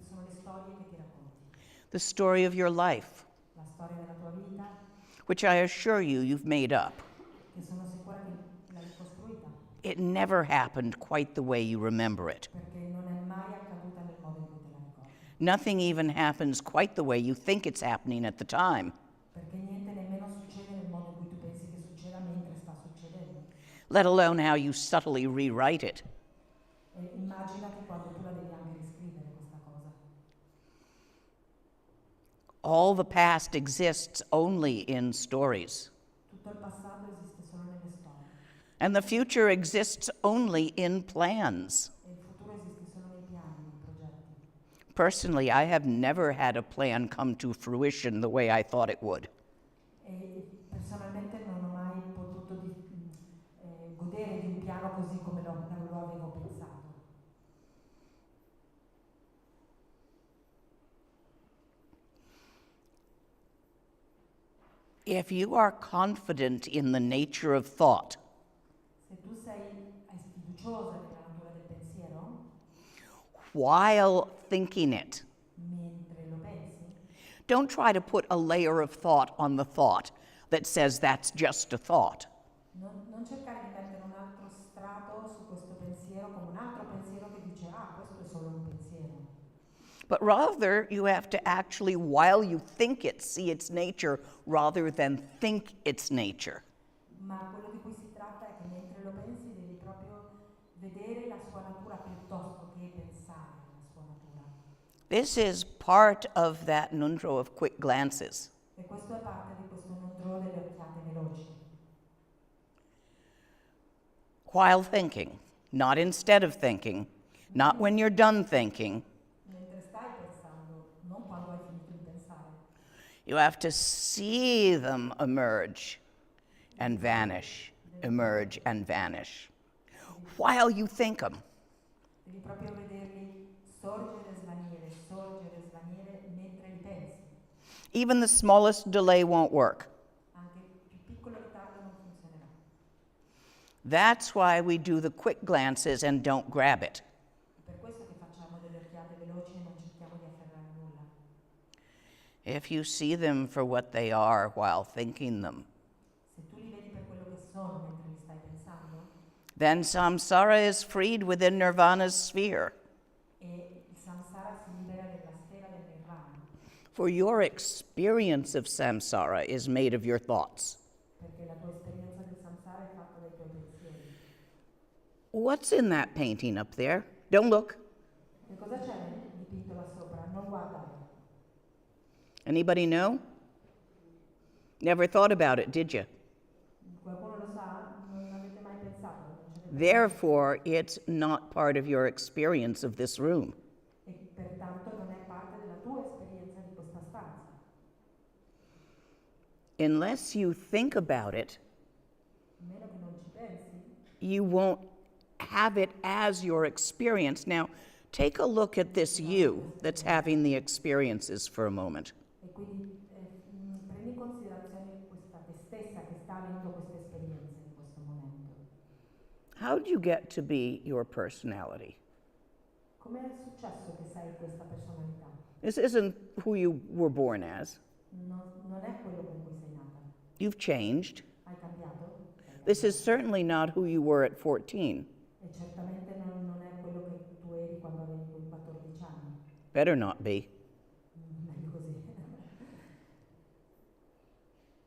sono le storie che ti racconti, The story of your life, la storia della tua vita, which I assure you you've made up. che sono sicura che l'hai costruita, It never happened quite the way you remember it. perché non è mai accaduta nel modo in cui te la ricordi, Nothing even happens quite the way you think it's happening at the time. perché niente nemmeno succede nel modo in cui tu pensi che succeda mentre sta succedendo. Let alone how you subtly rewrite it. E immagina che quando tu la devi anche riscrivere questa cosa. All the past exists only in stories, Tutto il passato esiste solo nelle storie and the future exists only in plans. e il futuro esiste solo nei piani, nei progetti. Personally, I have never had a plan come to fruition the way I thought it would. E personalmente non ho mai potuto godere di un piano così come lo avevo pensato. If you are confident in the nature of thought, Se tu sei fiduciosa nella natura del pensiero, while thinking it, mentre lo pensi, don't try to put a layer of thought on the thought that says that's just a thought. non cercare di mettere un altro strato su questo pensiero come un altro pensiero che dice questo è solo un pensiero. But rather, you have to actually, while you think it, see its nature rather than think its nature. Ma quello di cui si tratta è che mentre lo pensi devi proprio vedere la sua natura piuttosto che pensare la sua natura. This is part of that nundro of quick glances. E questo è parte di questo nondro delle occhiate veloci. While thinking, not instead of thinking, not when you're done thinking. mentre stai pensando, non quando hai finito di pensare. You have to see them emerge and vanish, emerge and vanish, while you think them. Devi proprio vederli sorgere, svanire mentre li pensi. Even the smallest delay won't work. Anche il più piccolo ritardo non funzionerà. That's why we do the quick glances and don't grab it. È per questo che facciamo delle occhiate veloci e non cerchiamo di afferrare nulla. If you see them for what they are while thinking them, Se tu li vedi per quello che sono mentre li stai pensando, then samsara is freed within nirvana's sphere. e il samsara si libera della sfera del nirvana, For your experience of samsara is made of your thoughts. perché la tua esperienza del samsara è fatta dai tuoi pensieri. What's in that painting up there? Don't look. Che cosa c'è dipinto là sopra? Non guardare. Anybody know? Never thought about it, did you? Qualcuno lo sa? Non avete mai pensato? Non ci avete Therefore, it's not part of your experience of this room. E pertanto non è parte della tua esperienza di questa stanza. Unless you think about it, A meno che non ci pensi, you won't have it as your experience. Now, take a look at this you that's having the experiences for a moment. e quindi prendi in considerazione questa te stessa che sta avendo queste esperienze in questo momento. How did you get to be your personality? Come è successo che sei questa personalità? This isn't who you were born as. Non è quello con cui sei nata. You've changed. Hai cambiato? This is certainly not who you were at 14. E certamente non è quello che tu eri quando avevi quei 14 anni. Better not be. Meglio così.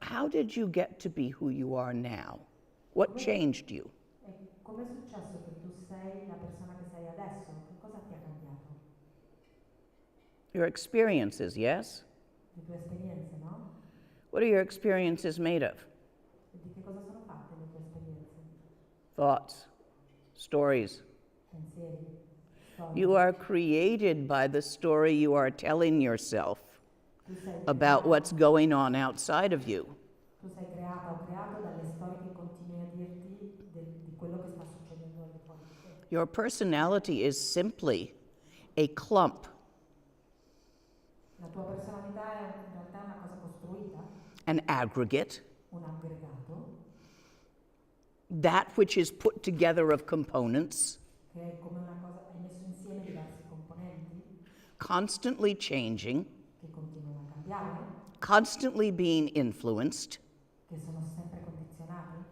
How did you get to be who you are now? What changed you? E come è successo che tu sei la persona che sei adesso? Che cosa ti ha cambiato? Your experiences, yes? Le tue esperienze, no? What are your experiences made of? E di che cosa sono fatte le tue esperienze? Thoughts, stories. Pensieri, storie. You are created by the story you are telling yourself Tu sei about creato- what's going on outside of you. Tu sei creata o creato dalle storie che continui a dirti di quello che sta succedendo al di fuori di te. Your personality is simply a clump, La tua personalità è in realtà una cosa costruita, an aggregate, un aggregato, that which is put together of components, che è come una cosa, hai messo insieme diversi componenti constantly changing, che continuano a cambiare, constantly being influenced che sono sempre condizionati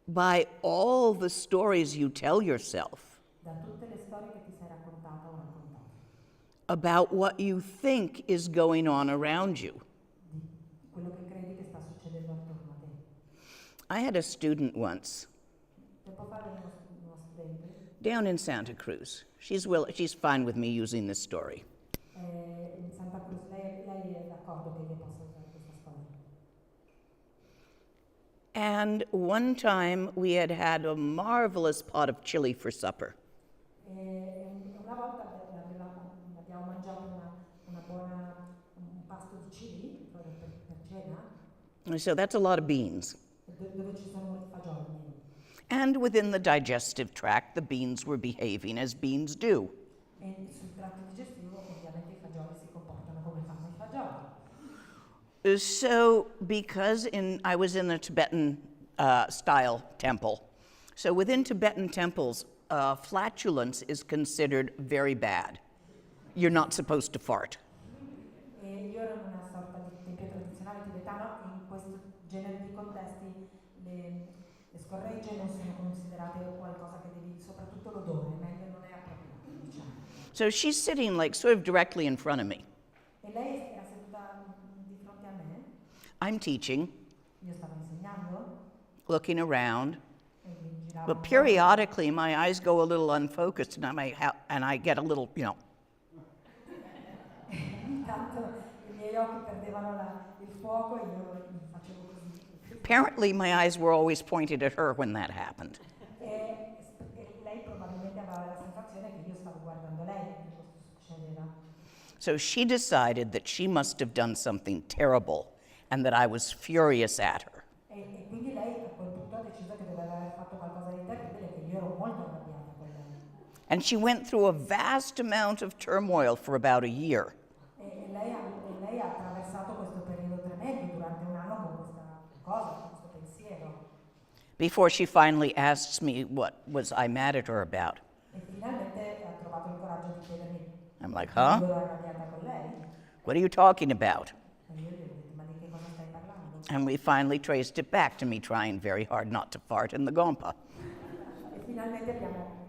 by all the stories you tell yourself da tutte le storie che ti sei raccontata o raccontato, about what you think is going on around you. di quello che credi che sta succedendo attorno a te. I had a student once Tempo fa avevo uno studente down in Santa Cruz. She's fine with me using this story. in Santa Cruz, lei è d'accordo che io possa usare questa storia. And one time we had had a marvelous pot of chili for supper. E una volta abbiamo mangiato una buona, un pasto di chili per cena, And so that's a lot of beans. dove ci sono molti fagioli neri. And within the digestive tract, the beans were behaving as beans do. E sul tratto digestivo ovviamente i fagioli si comportano come fanno i fagioli. So, because I was in the Tibetan style temple, so within Tibetan temples, flatulence is considered very bad. You're not supposed to fart. E io ero in una sorta di tempio tradizionale tibetano e in questo genere di contesti le scorregge non sono considerate qualcosa che devi, soprattutto l'odore, meglio non è appropriato, diciamo. So she's sitting like sort of directly in front of me. E lei era seduta di fronte a me, I'm teaching, io stavo insegnando, looking around, e mi giravo but un po'. periodically my eyes go a little unfocused and I get a little, Ogni tanto i miei occhi perdevano il fuoco e io facevo così. apparently my eyes were always pointed at her when that happened. E lei So she decided that she must have done something terrible and that I was furious at her. E quindi lei a quel punto ha deciso che doveva aver fatto qualcosa di terribile, che io ero molto arrabbiata con lei. And she went through a vast amount of turmoil for about a year. E lei ha attraversato questo periodo tremendo durante un anno con questa cosa, con questo pensiero. Before she finally asks me what was I mad at her about. E finalmente ha trovato il coraggio di chiedermi I'm like, se huh? ero arrabbiata con lei. What are you talking about? E io gli ho detto, ma di che cosa stai parlando? And we finally traced it back to me trying very hard not to fart in the gompa. E finalmente abbiamo...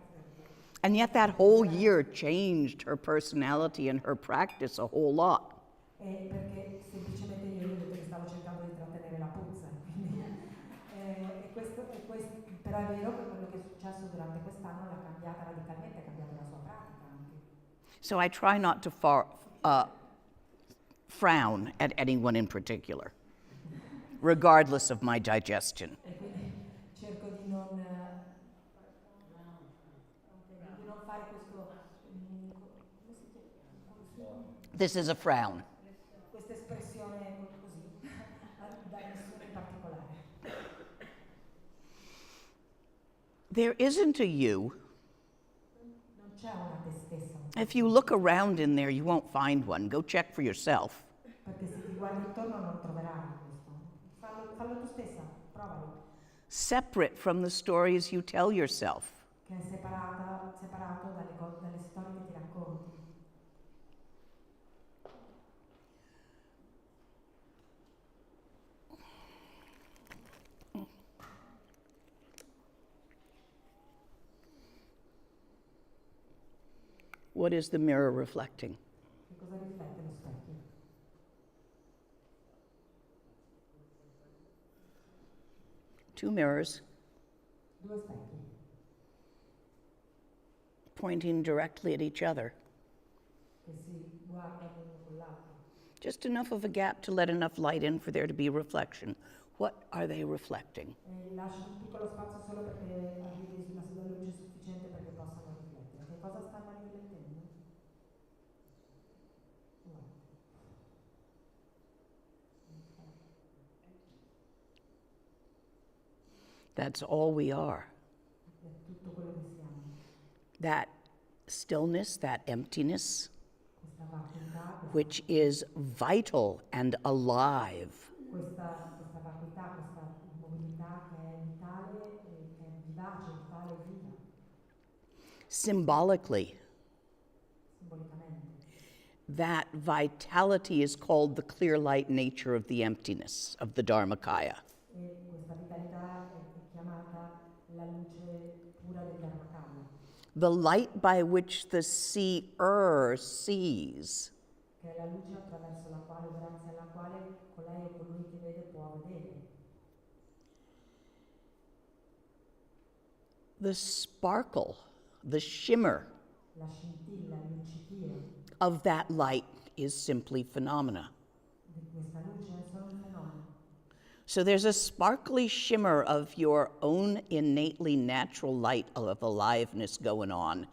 And yet that whole year changed her personality and her practice a whole lot. perché semplicemente io gli ho detto che stavo cercando di trattenere la puzza. Quindi, però è vero che quello che è successo durante quest'anno l'ha cambiata radicalmente, ha cambiato la sua pratica anche. So I try not to frown at anyone in particular, regardless of my digestion. E quindi cerco di non fare questo... This is a frown. questa espressione così, da nessuno in particolare. There isn't a you. Non c'è una te stessa, If you look around in there, you won't find one. Go check for yourself. perché se ti guardi intorno non troverai questo. Fallo tu stessa, provalo. Separate from the stories you tell yourself. Che è separato dalle storie che ti racconti. What is the mirror reflecting? Che cosa riflette lo specchio? Two mirrors Due specchi, pointing directly at each other. che si guardano l'uno con l'altro. Just enough of a gap to let enough light in for there to be reflection. What are they reflecting? E lasciano un piccolo spazio solo perché arrivi la luce sufficiente perché possano riflettere. Che cosa stanno riflettendo? Guarda. That's all we are. È tutto quello che siamo. That stillness, that emptiness, Questa vacuità, which is vital and alive. questa vacuità, questa immobilità che è vitale, che è vivace, vitale e viva, Symbolically, simbolicamente. that vitality is called the clear light nature of the emptiness of the Dharmakaya. E questa vitalità è chiamata la luce pura del Dharmakaya, The light by which the seer sees. che è la luce attraverso la quale, grazie alla quale colei o colui che vede può vedere. The sparkle, the shimmer La scintilla, il luccichio of that light is simply phenomena. di questa luce è solo un fenomeno. So there's a sparkly shimmer of your own innately natural light of aliveness going on,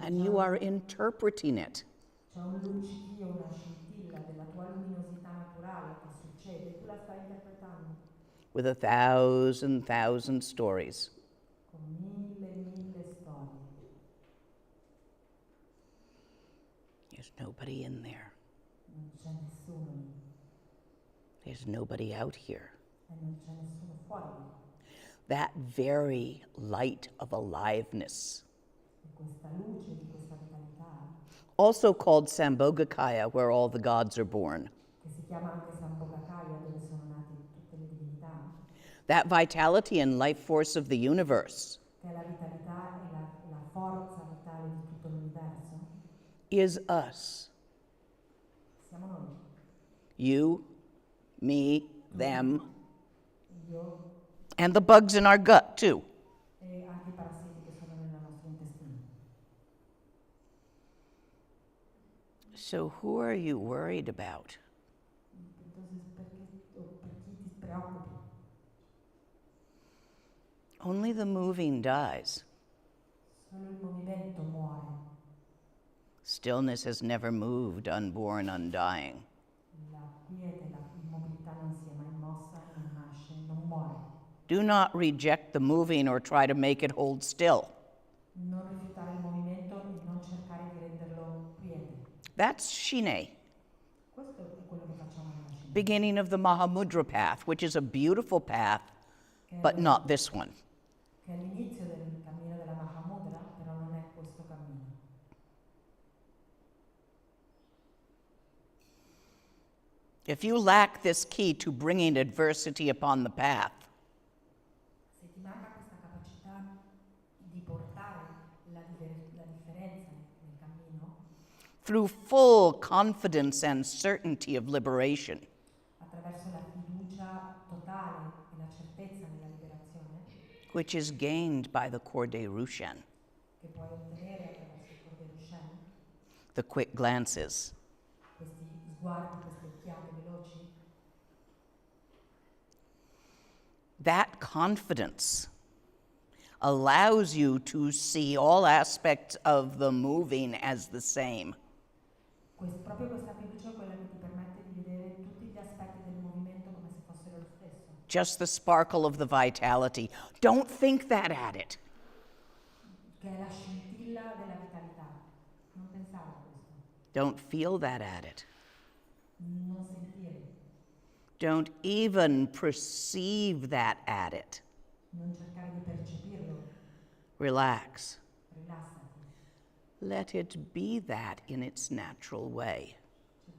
and you are interpreting it. C'è un luccichio, una scintilla della tua luminosità naturale che succede e tu la stai interpretando With 1,000 stories. con mille storie. There's nobody in there. Non c'è nessuno lì There's nobody out here. e non c'è nessuno fuori lì. That very light of aliveness, E questa luce di questa vitalità, also called Sambhogakaya, where all the gods are born. che si chiama anche Sambhogakaya, dove sono nate tutte le divinità, That vitality and life force of the universe che è la vitalità e la forza vitale di tutto l'universo, is us. siamo noi. You, me, them, Io and the bugs in our gut, too. e anche i parassiti che sono nel nostro intestino. So who are you worried about? Entonces, per chi ti preoccupi? Only the moving dies. Solo il movimento muore. Stillness has never moved, unborn, undying. La quiete, l'immobilità non si è mai mossa, non nasce, non muore. Do not reject the moving or try to make it hold still. Non rifiutare il movimento e non cercare di renderlo quiete. That's Shine, Questo è quello che facciamo nella Shinai, beginning of the Mahamudra path, which is a beautiful path, but not this one. che è l'inizio del cammino della Mahamudra, però non è questo cammino. If you lack this key to bringing adversity upon the path, Se ti manca questa capacità di portare la differenza nel cammino, through full confidence and certainty of liberation, attraverso la fiducia totale e la certezza nella liberazione, which is gained by the Korde Rushan, che puoi ottenere attraverso il Korde Rushen, the quick glances, questi sguardi, queste occhiate veloci, that confidence allows you to see all aspects of the moving as the same. proprio questa fiducia è quella che ti permette di vedere tutti gli aspetti del movimento come se fossero lo stesso. Just the sparkle of the vitality. Don't think that at it. Che è la scintilla della vitalità. Non pensare a questo, Don't feel that at it. non sentire, Don't even perceive that at it. non cercare di percepirlo, Relax. rilassati, Let it be that in its natural way.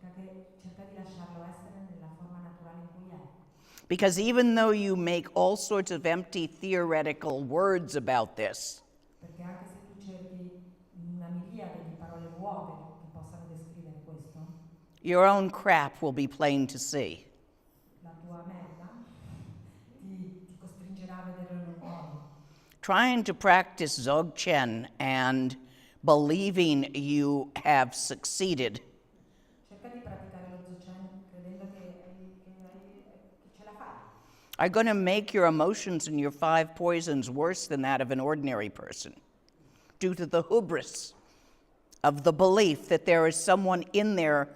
cerca di lasciarlo essere nella forma naturale in cui è. Because even though you make all sorts of empty theoretical words about this, Perché anche se tu cerchi una miriade di parole vuote che possano descrivere questo, your own crap will be plain to see. la tua merda ti costringerà a vederlo in un modo. Trying to practice Dzogchen and believing you have succeeded Cerca di praticare lo Dzogchen credendo che ce la fai. are going to make your emotions and your 5 poisons worse than that of an ordinary person due to the hubris of the belief that there is someone in there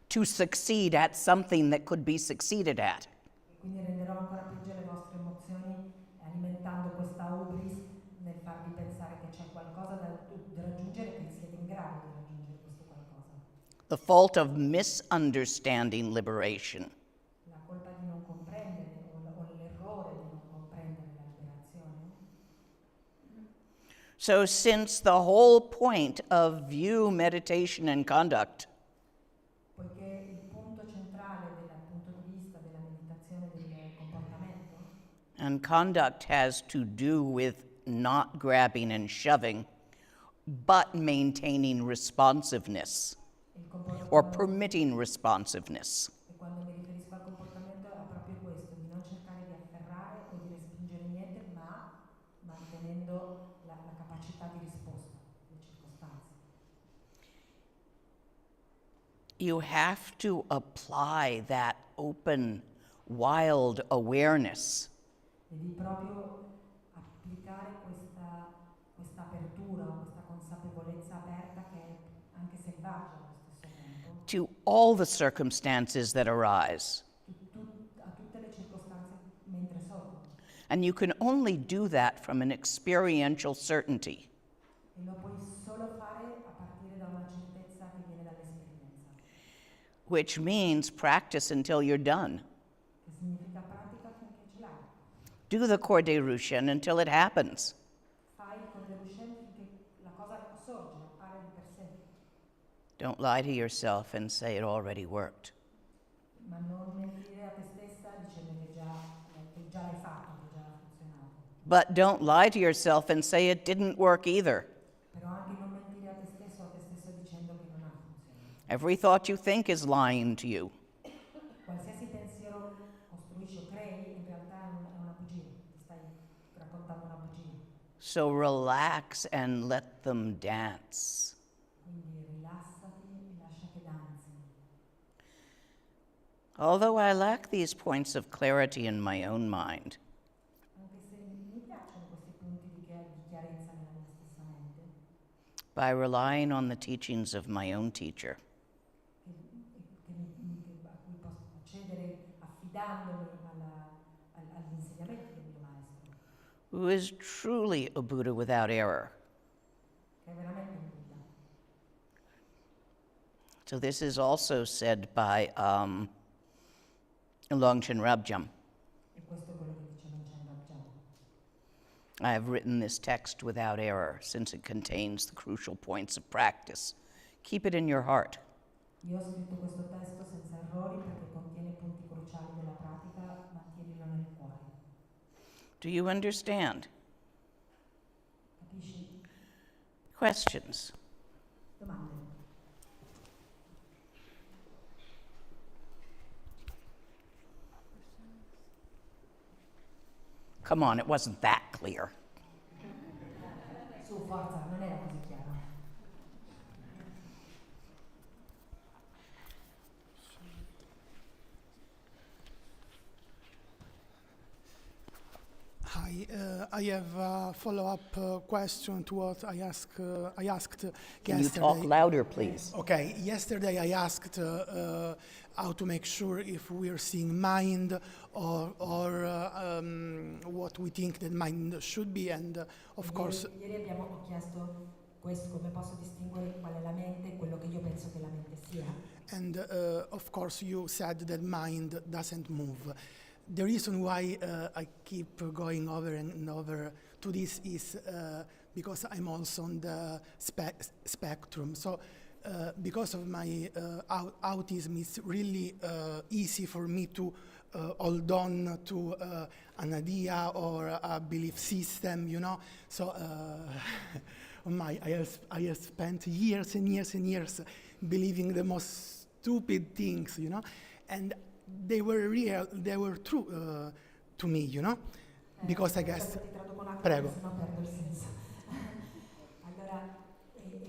to succeed at something that could be succeeded at. E quindi renderò ancora peggio le vostre emozioni alimentando questa ubris nel farvi pensare che c'è qualcosa da raggiungere, che siete in grado di raggiungere questo qualcosa. The fault of misunderstanding liberation. La colpa di non comprendere o l'errore di non comprendere la liberazione. So, since the whole point of view, meditation, and conduct Poiché il punto centrale dal punto di vista della meditazione e del comportamento, and conduct has to do with not grabbing and shoving, but maintaining responsiveness il or comportamento, permitting responsiveness. e quando mi riferisco al comportamento è proprio questo, di non cercare di afferrare o di respingere niente, ma mantenendo la capacità di risposta alle circostanze. You have to apply that open, wild awareness Devi proprio applicare questa apertura, questa consapevolezza aperta che è anche selvaggia allo stesso tempo, to all the circumstances that arise. a tutte le circostanze mentre sono. And you can only do that from an experiential certainty. E lo puoi solo fare a partire da una certezza che viene dall'esperienza, Which means practice until you're done. che significa pratica finché ce l'hai. Do the Korde Rushan until it happens. Fai il Korde Rushen finché la cosa sorge, appare di per sé, Don't lie to yourself and say it already worked. ma non mentire a te stessa dicendo che già l'hai fatto, che già ha funzionato. But don't lie to yourself and say it didn't work either. Però anche non mentire a te stesso o a te stesso dicendo che non ha funzionato. Every thought you think is lying to you. Qualsiasi pensiero costruisci o crei in realtà è una bugia, ti stai raccontando una bugia. So relax and let them dance. Quindi rilassati e lascia che danzi. Although I lack these points of clarity in my own mind, Anche se mi piacciono questi punti di chiarezza nella mia stessa mente, by relying on the teachings of my own teacher, a cui posso accedere affidandomi agli insegnamenti del mio maestro, who is truly a Buddha without error. che è veramente un Buddha. So this is also said by Longchen Rabjam. E questo è quello che dice Dzogchen Rabjam. I have written this text without error, since it contains the crucial points of practice. Keep it in your heart. Io ho scritto questo testo senza errori perché contiene i punti cruciali della pratica, mantienilo nel cuore. Do you understand? Capisci? Questions? Domande? Come on, it wasn't that clear. Su, forza, non era così chiaro. Hi, I have a follow-up question to what I asked Can you yesterday. talk louder, please? Okay, yesterday I asked how to make sure if we are seeing mind or what we think that mind should be, and of course, Ieri ho chiesto questo, come posso distinguere qual è la mente e quello che io penso che la mente sia. and of course you said that mind doesn't move. The reason why I keep going over and over to this is because I'm also on the spectrum. So because of my autism, it's really easy for me to hold on to an idea or a belief system, you know. So I have spent years and years and years believing the most stupid things, you know, and they were real, they were true to me, you know, because I guess. Prego. Se no perdo il senso. Allora,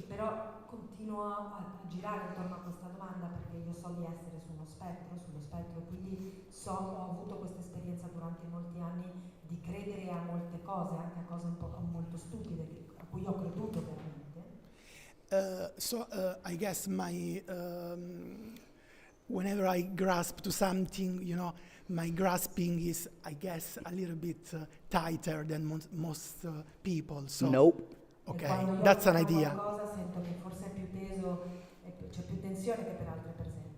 però continuo a girare intorno a questa domanda perché io so di essere sullo spettro, e quindi ho avuto questa esperienza durante molti anni di credere a molte cose, anche a cose un po' molto stupide, a cui ho creduto veramente. I guess whenever I grasp to something, you know, my grasping is, I guess, a little bit tighter than most people. So, Nope. okay, E quando io that's an afferro idea. qualcosa sento che forse è più teso, c'è più tensione che per altre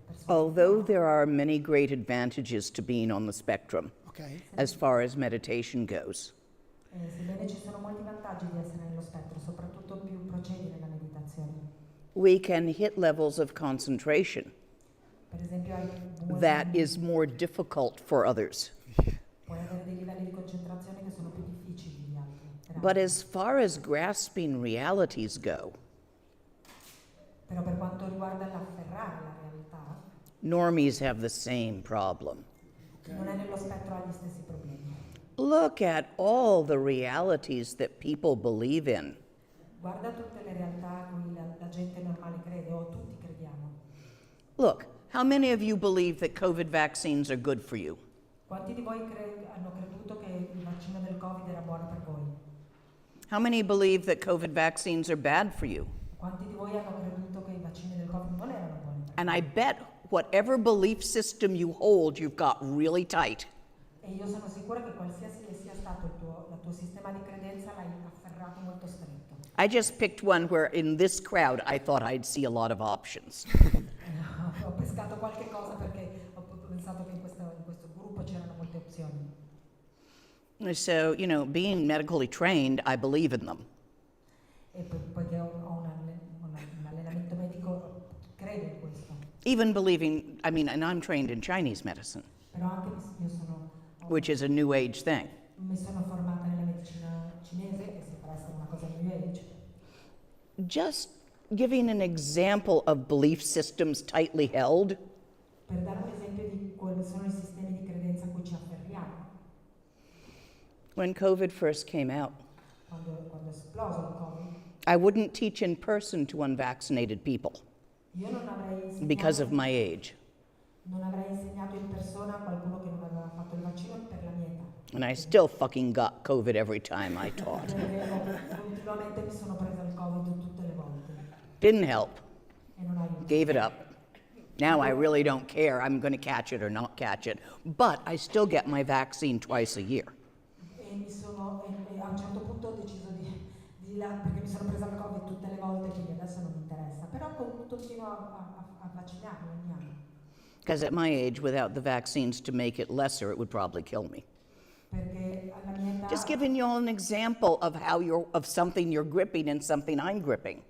persone. Although there are many great advantages to being on the spectrum, Okay. as far as meditation goes, Sebbene ci sono molti vantaggi di essere nello spettro, soprattutto più procedi nella meditazione. we can hit levels of concentration Per esempio hai that is more difficult for others. puoi avere dei livelli di concentrazione che sono più difficili di altri. per But altri. as far as grasping realities go, Però per quanto riguarda l'afferrare la realtà, normies have the same problem. chi non è nello spettro ha gli stessi problemi. Look at all the realities that people believe in. Guarda tutte le realtà a cui la gente normale crede, o tutti crediamo. Look, how many of you believe that COVID vaccines are good for you? Quanti di voi hanno creduto che il vaccino del Covid era buono per voi? How many believe that COVID vaccines are bad for you? Quanti di voi hanno creduto che i vaccini del Covid non erano buoni per And I bet whatever belief system you hold, you've got really tight. E io sono sicura che qualsiasi sia stato il tuo sistema di credenza l'hai afferrato molto stretto. I just picked one where in this crowd I thought I'd see a lot of options. Ho pescato qualche cosa perché ho pensato che in questo gruppo c'erano molte opzioni. So, you know, being medically trained, I believe in them. E poiché ho un allenamento medico, credo in questo. Even believing, and I'm trained in Chinese medicine, Però anche which is a new age thing. mi sono formata nella medicina cinese, che sembra essere una cosa new age. Just giving an example of belief systems tightly held, Per dare un esempio di quali sono i sistemi di credenza a cui ci afferriamo. when COVID first came out, Quando è esploso il Covid, I wouldn't teach in person to unvaccinated people io non avrei because of insegnato, my age. non avrei insegnato in persona a qualcuno che non aveva fatto il vaccino per la mia età. And I still fucking got COVID every time I taught. Perché continuamente mi sono presa il Covid tutte le volte. Didn't help. e non aiuta. Gave it up. Now I really don't care. I'm going to catch it or not catch it. But I still get my vaccine twice a year. E a un certo punto ho deciso perché mi sono presa il Covid tutte le volte, quindi adesso non mi interessa, però continuo a vaccinarmi ogni anno. Because at my age, without the vaccines to make it lesser, it would probably kill me. Perché alla mia età, Just giving you all an example of how of something you're gripping and something I'm gripping,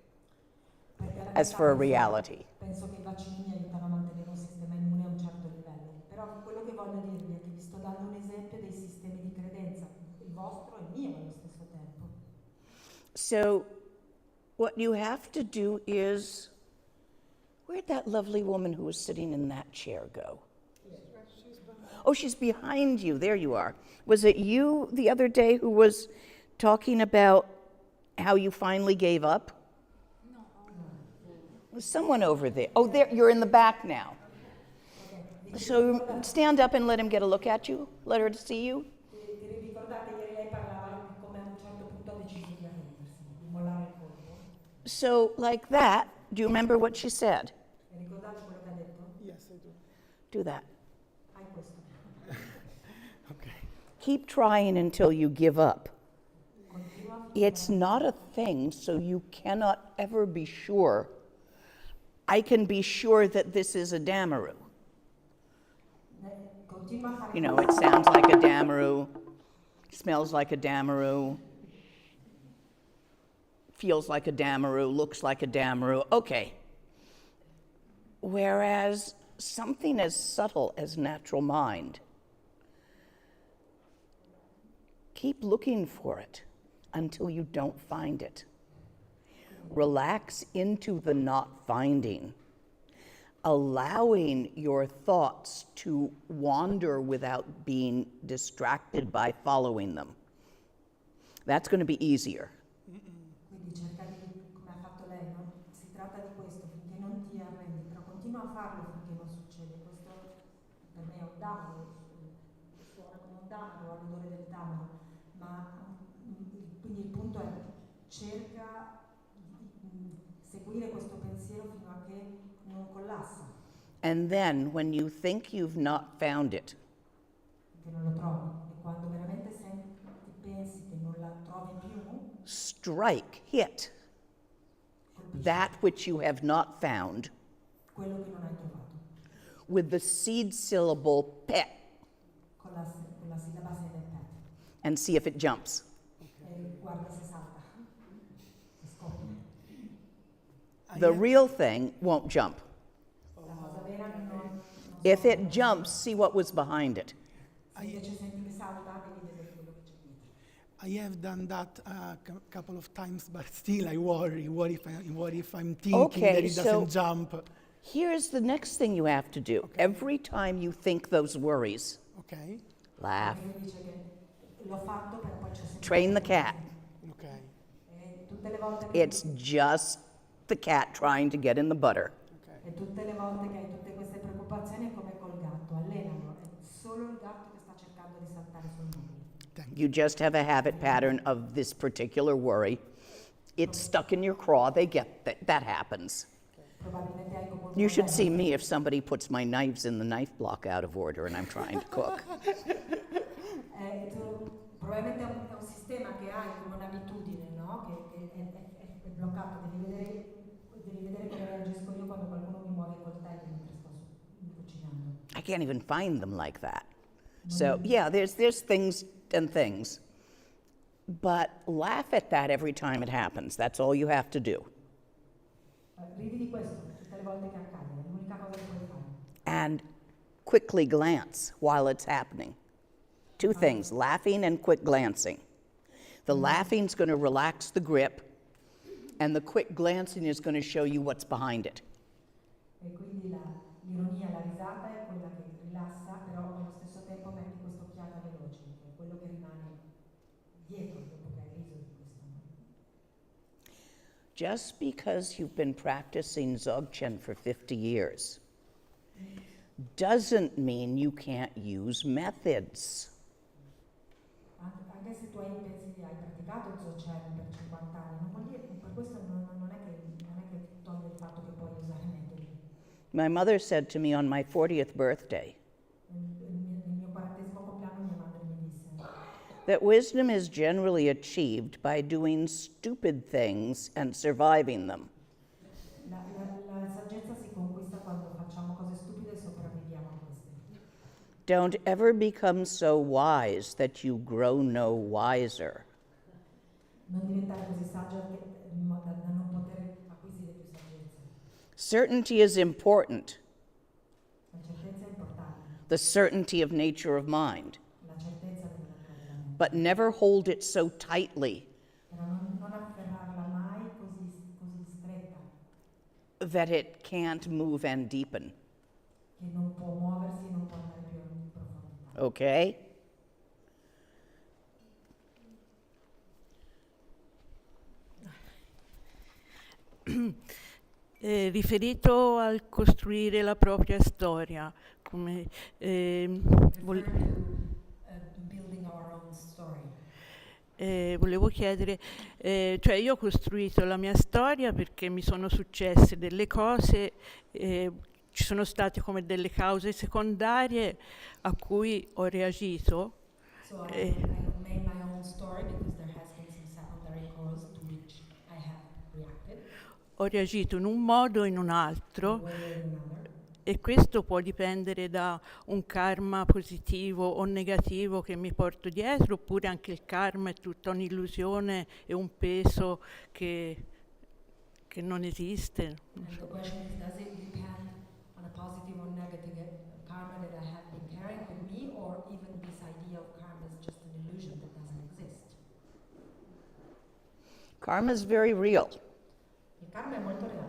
perché alla mia as età for a reality. penso che i vaccini mi aiutano a mantenere un sistema immune a un certo livello. Però quello che voglio dirvi è che vi sto dando un esempio dei sistemi di credenza, il vostro e il mio allo stesso tempo. So what you have to do is, where'd that lovely woman who was sitting in that chair go? Oh, she's behind you. There you are. Was it you the other day who was talking about how you finally gave up? No. Was someone over there? Oh, there, you're in the back now. So stand up and let him get a look at you. Let her see you. Ti ricordate, ieri lei parlava di come a un certo punto ha deciso di arrendersi, di mollare il colpo? So like that, do you remember what she said? E ricordate quello che ha detto? Yes, I do. Do that. Hai questo. Okay. Keep trying until you give up. Continua It's not a thing, so you cannot ever be sure. I can be sure that this is a Damaru. continua a fare You know, it sounds like a Damaru, smells like a Damaru, feels like a Damaru, looks like a Damaru. Okay. Whereas something as subtle as natural mind, keep looking for it until you don't find it. Relax into the not finding, allowing your thoughts to wander without being distracted by following them. That's going to be easier. Quindi cerca di, come ha fatto lei, no? Si tratta di questo, finché non ti arrendi, però continua a farlo finché non succede. Questo per me è un damaro, suona come un damaro, ha l'odore del damaro, ma quindi il punto è cerca di seguire questo pensiero fino a che non collassa, And then when you think you've not found it, che non lo trovi. E quando veramente pensi che non la trovi più, strike, hit that which you have not found quello che non hai trovato, with the seed syllable pet con la sillaba sede pet, and see if it jumps. e guarda se salta, se scoppia. The real thing won't jump. La cosa vera non If it jumps, see what was behind it. se invece senti che salta, devi vedere quello che c'è dietro. I have done that a couple of times, but still I worry. What if I'm thinking Okay, that it doesn't so- jump? Here's the next thing you have to do. Every time you think those worries, Okay, laugh, Perché lui dice che l'ho fatto, però poi c'è sempre train the cat. okay, e tutte le volte che It's just the cat trying to get in the butter. okay. e tutte le volte che hai tutte queste preoccupazioni è come col gatto, allenalo, è solo il gatto che sta cercando di saltare sul muro. Thank You just have a habit pattern of this particular worry. It's stuck in your craw. They get that. That happens. Probabilmente hai come un You should see modello. me if somebody puts my knives in the knife block out of order and I'm trying to cook. Probabilmente è un sistema che hai come un'abitudine, no? Che è bloccato, devi vedere come reagisco io quando qualcuno mi muove i coltelli mentre sto cucinando. I can't even find them like that. So yeah, there's things and things. But laugh at that every time it happens. That's all you have to do. Ridi di questo tutte le volte che accade, è l'unica cosa che puoi fare. And quickly glance while it's happening. Two things, laughing and quick glancing. The laughing's going to relax the grip, and the quick glancing is going to show you what's behind it. E quindi l'ironia, la risata è quella che rilassa, però allo stesso tempo metti quest'occhiata veloce, che è quello che rimane dietro dopo che hai riso di questo. Just because you've been practicing Dzogchen for 50 years doesn't mean you can't use methods. Anche se tu hai praticato il Dzogchen per 50 anni, non vuol dire, per questo non è che togli My mother said to me on my 40th birthday Nel mio 40° compleanno mia madre mi disse that wisdom is generally achieved by doing stupid things and surviving them. la saggezza si conquista quando facciamo cose stupide e sopravviviamo a queste. Don't ever become so wise that you grow no wiser. Non diventare così saggio da non poter acquisire più saggezza. Certainty is important, La certezza è importante, the certainty of nature of mind, la certezza della natura della mente, but never hold it so tightly però non afferrarla mai così stretta that it can't move and deepen. che non può muoversi e non può andare più in profondità. Okay? Riferito al costruire la propria storia, come Building our own story. volevo chiedere, cioè io ho costruito la mia storia perché mi sono successe delle cose, ci sono state come delle cause secondarie a cui ho reagito. So I made my own story because there has been some secondary cause to which I have reacted, Ho reagito in un modo o in un altro, one way or another. e questo può dipendere da un karma positivo o negativo che mi porto dietro, oppure anche il karma è tutta un'illusione e un peso che non esiste. And the question is, does it depend on a positive or negative karma that I have been carrying with me, or even this idea of karma is just an illusion that doesn't exist? Karma is very real Il karma è molto reale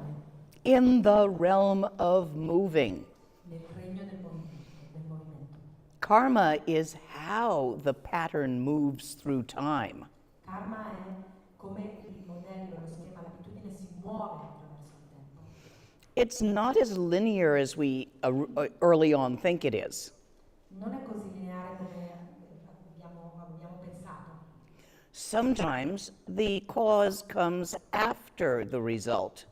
in the realm of moving. nel regno del movimento. Karma is how the pattern moves through time. Karma è come il modello, lo schema, l'abitudine si muove attraverso il tempo. It's not as linear as we early on think it is. Non è così lineare come abbiamo pensato. Sometimes the cause comes after the result.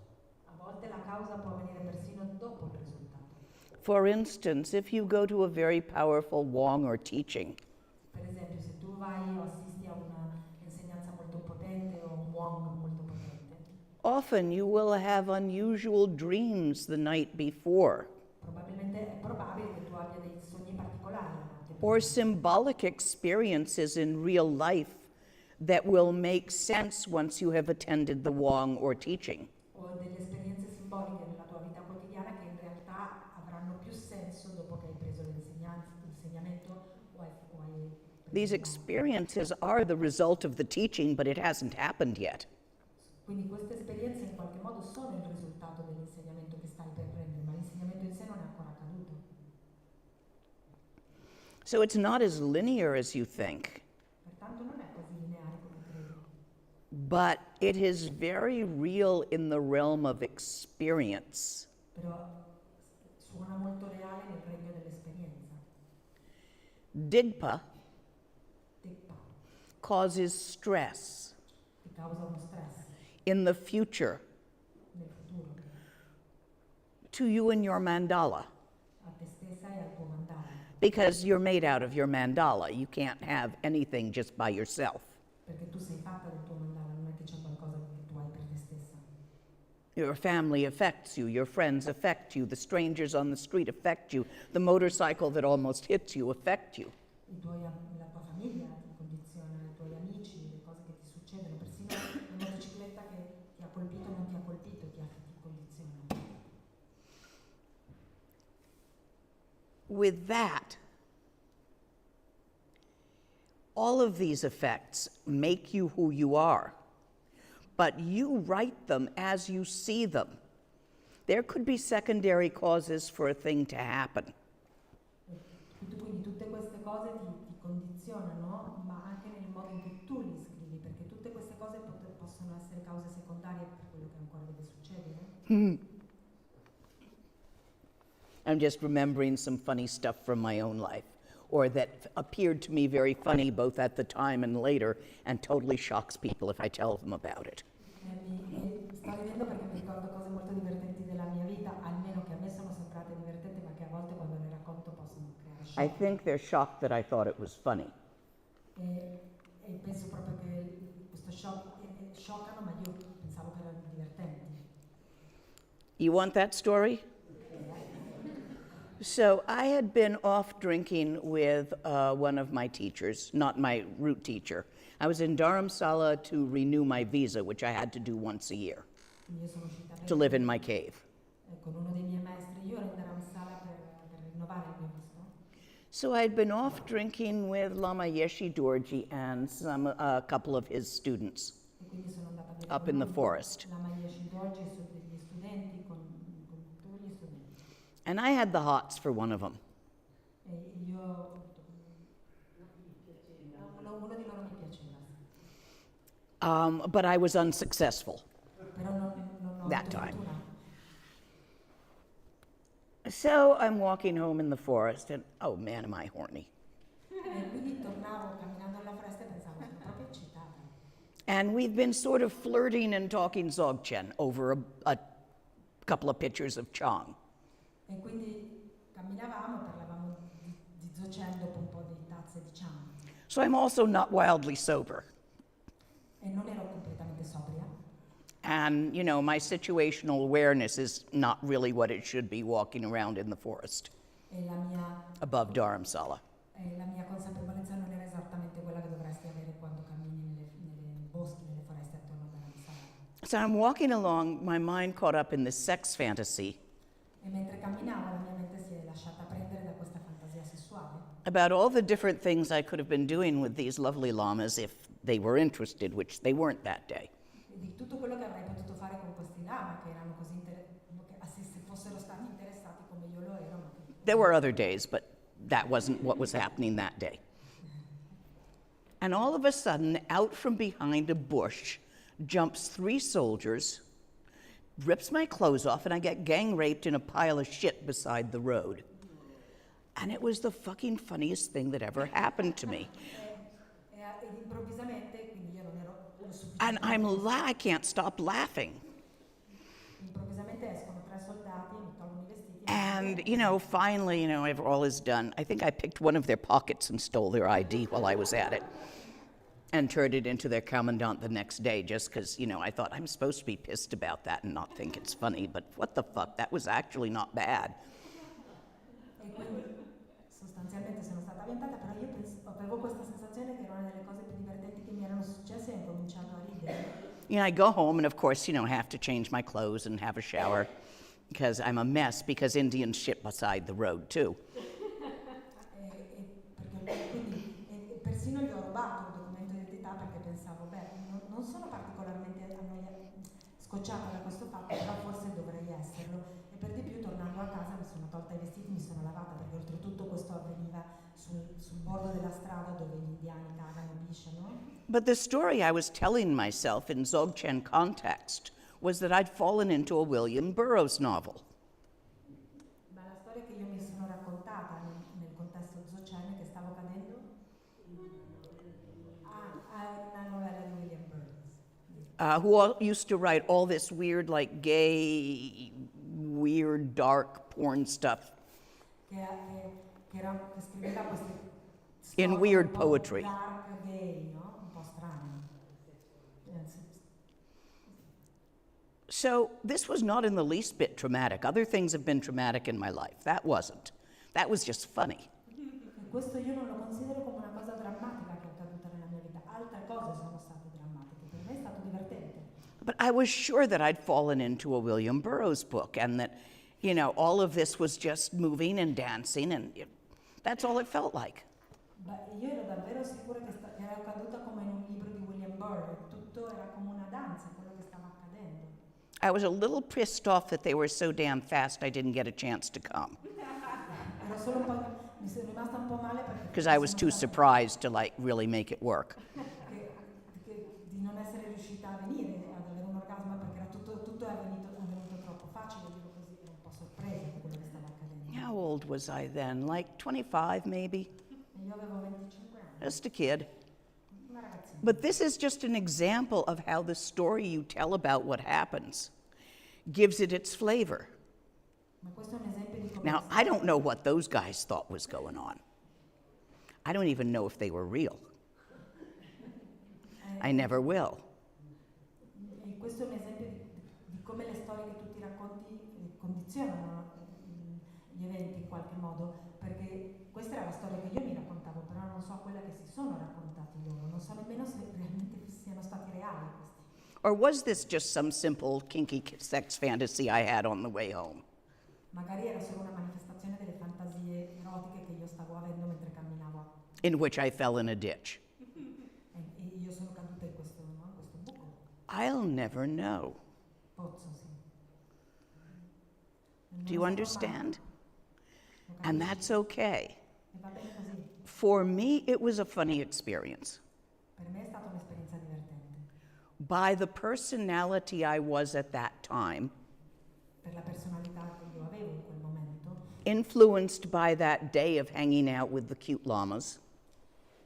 A volte la causa può venire persino dopo il risultato. For instance, if you go to a very powerful Wong or teaching, Per esempio, se tu vai o assisti a un'insegnanza molto potente o un Wong molto potente, often you will have unusual dreams the night before, probabilmente è probabile che tu abbia dei sogni particolari la notte or prima, symbolic experiences in real life that will make sense once you have attended the Wong or teaching. o delle esperienze simboliche nella tua vita quotidiana che in realtà avranno più senso dopo che hai preso l'insegnamento o hai preso These il Wong. experiences are the result of the teaching, but it hasn't happened yet. Quindi queste esperienze in qualche modo sono il risultato dell'insegnamento che stai per prendere, ma l'insegnamento in sé non è ancora accaduto. So it's not as linear as you think, Pertanto non è così lineare come credi, but it is very real in the realm of experience. però suona molto reale nel regno dell'esperienza. Digpa Teppa causes stress ti causa uno stress in the future nel futuro, to you and your mandala, a te stessa e al tuo mandala, because you're made out of your mandala. You can't have anything just by yourself. perché tu sei fatta del tuo mandala, non è che c'è qualcosa che tu hai per te stessa. Your family affects you, your friends affect you, the strangers on the street affect you, the motorcycle that almost hits you affect you. La tua famiglia ti condiziona, i tuoi amici, le cose che ti succedono, persino la motocicletta che ti ha colpito o non ti ha colpito, ti condiziona. With that, all of these effects make you who you are, but you write them as you see them. There could be secondary causes for a thing to happen. Quindi tutte queste cose ti condizionano, ma anche nel modo in cui tu li scrivi, perché tutte queste cose possono essere cause secondarie per quello che ancora deve succedere. I'm just remembering some funny stuff from my own life, or that appeared to me very funny both at the time and later, and totally shocks people if I tell them about it. Mi sto ridendo perché mi ricordo cose molto divertenti della mia vita, almeno che a me sono sempre shock. I think they're shocked that I thought it was funny. E penso proprio che questo shock scioccano, ma io pensavo che erano divertenti. You want that story? So I had been off drinking with one of my teachers, not my root teacher. I was in Dharamsala to renew my visa, which I had to do once a year Quindi io sono uscita to live in my cave. con uno dei miei maestri, io ero in Dharamsala per rinnovare il mio visto. So I'd been off drinking with Lama Yeshe Dorji and a couple of his students. E quindi sono andata a vedere Up in the forest. la Yeshe Dorji e degli studenti, con tutti gli studenti. And I had the hots for one of them. E io, uno di loro mi piaceva, But I was unsuccessful però non ho that avuto time. fortuna. So I'm walking home in the forest, and oh man, am I horny. E quindi tornavo camminando nella foresta e pensavo, sono proprio eccitata. And we've been sort of flirting and talking Dzogchen over a couple of pictures of Chang. E quindi camminavamo e parlavamo di Dzogchen dopo un po' di tazze di Chan. So I'm also not wildly sober. E non ero completamente sobria. And, you know, my situational awareness is not really what it should be walking around in the forest E above Dharamsala. la mia consapevolezza non era esattamente quella che dovresti avere quando cammini nei boschi, nelle foreste attorno a Dharamsala. So I'm walking along, my mind caught up in this sex fantasy E mentre camminavo la mia mente si è lasciata prendere da questa fantasia sessuale about all the different things I could have been doing with these lovely lamas if they were interested, which they weren't that day. e di tutto quello che avrei potuto fare con questi lama che erano così se fossero stati interessati come io lo ero. There were other days, but that wasn't what was happening that day. And all of a sudden, out from behind a bush jumps 3 soldiers, rips my clothes off, and I get gang raped in a pile of shit beside the road. And it was the fucking funniest thing that ever happened to me. Ed improvvisamente, quindi io non ero And I can't stop laughing. improvvisamente escono 3 soldati, mi tolgono i vestiti. And, you know, finally, you know, all is done. I think I picked one of their pockets and stole their ID while I was at it and turned it into their commandant the next day just because, you know, I thought I'm supposed to be pissed about that and not think it's funny, but what the fuck, that was actually not bad. E quindi sostanzialmente sono stata avventata, però io avevo questa sensazione che era una delle cose più divertenti che mi erano successe e ho cominciato a ridere. You know, I go home and, of course, you know, have to change my clothes and have a shower because I'm a mess because Indians shit beside the road, too. Perché quindi persino gli ho rubato il documento di identità perché pensavo, non sono particolarmente scocciata da questo fatto, però forse dovrei esserlo. E per di più, tornando a casa, mi sono tolta i vestiti, mi sono lavata, perché oltretutto questo avveniva sul bordo della strada dove gli indiani cagano e pisciano. But the story I was telling myself in Dzogchen context was that I'd fallen into a William Burroughs novel. Ma la storia che io mi sono raccontata nel contesto Dzogchen è che stavo cadendo a una novella di William Burroughs. Who used to write all this weird, like gay, weird, dark porn stuff Che scriveva queste in storie weird un po' poetry. dark, gay, no? Un po' strane. So this was not in the least bit traumatic. Other things have been traumatic in my life. That wasn't. That was just funny. E questo io non lo considero come una cosa drammatica che è accaduta nella mia vita. Altre cose sono state drammatiche. Per me è stato divertente. But I was sure that I'd fallen into a William Burroughs book and that, you know, all of this was just moving and dancing and that's all it felt like. Io ero davvero sicura che era accaduta come in un libro di William Burroughs. Tutto era come una danza, quello che stava accadendo. I was a little pissed off that they were so damn fast I didn't get a chance to come. Ero solo un po', mi sono rimasta un po' male perché Because I was too surprised to like really make it work. di non essere riuscita a venire ad avere un orgasmo perché era tutto è avvenuto troppo facile, io così ero un po' sorpresa di quello che stava accadendo. How old was I then? Like 25 maybe? E io avevo 25 anni, Just a kid. una ragazzina. But this is just an example of how the story you tell about what happens gives it its flavor. Ma questo è un esempio di come Now, I don't know what those guys thought was going on. I don't even know if they were real. I never will. E questo è un esempio di come le storie che tu ti racconti condizionano gli eventi in qualche modo, perché questa era la storia che io mi raccontavo, però non so quella che si sono raccontati loro, non so nemmeno se realmente siano stati reali questi. Or was this just some simple kinky sex fantasy I had on the way home? Magari era solo una manifestazione delle fantasie erotiche che io stavo avendo mentre camminavo In which I fell in a ditch. e io sono caduta in questo, no? In questo buco. I'll never know. Pozzo, sì. Non Do you lo saprò understand? mai. Lo And capisci? that's okay. E va bene così. For me, it was a funny experience. Per me è stata un'esperienza divertente. By the personality I was at that time, Per la personalità che io avevo in quel momento, influenced by that day of hanging out with the cute llamas,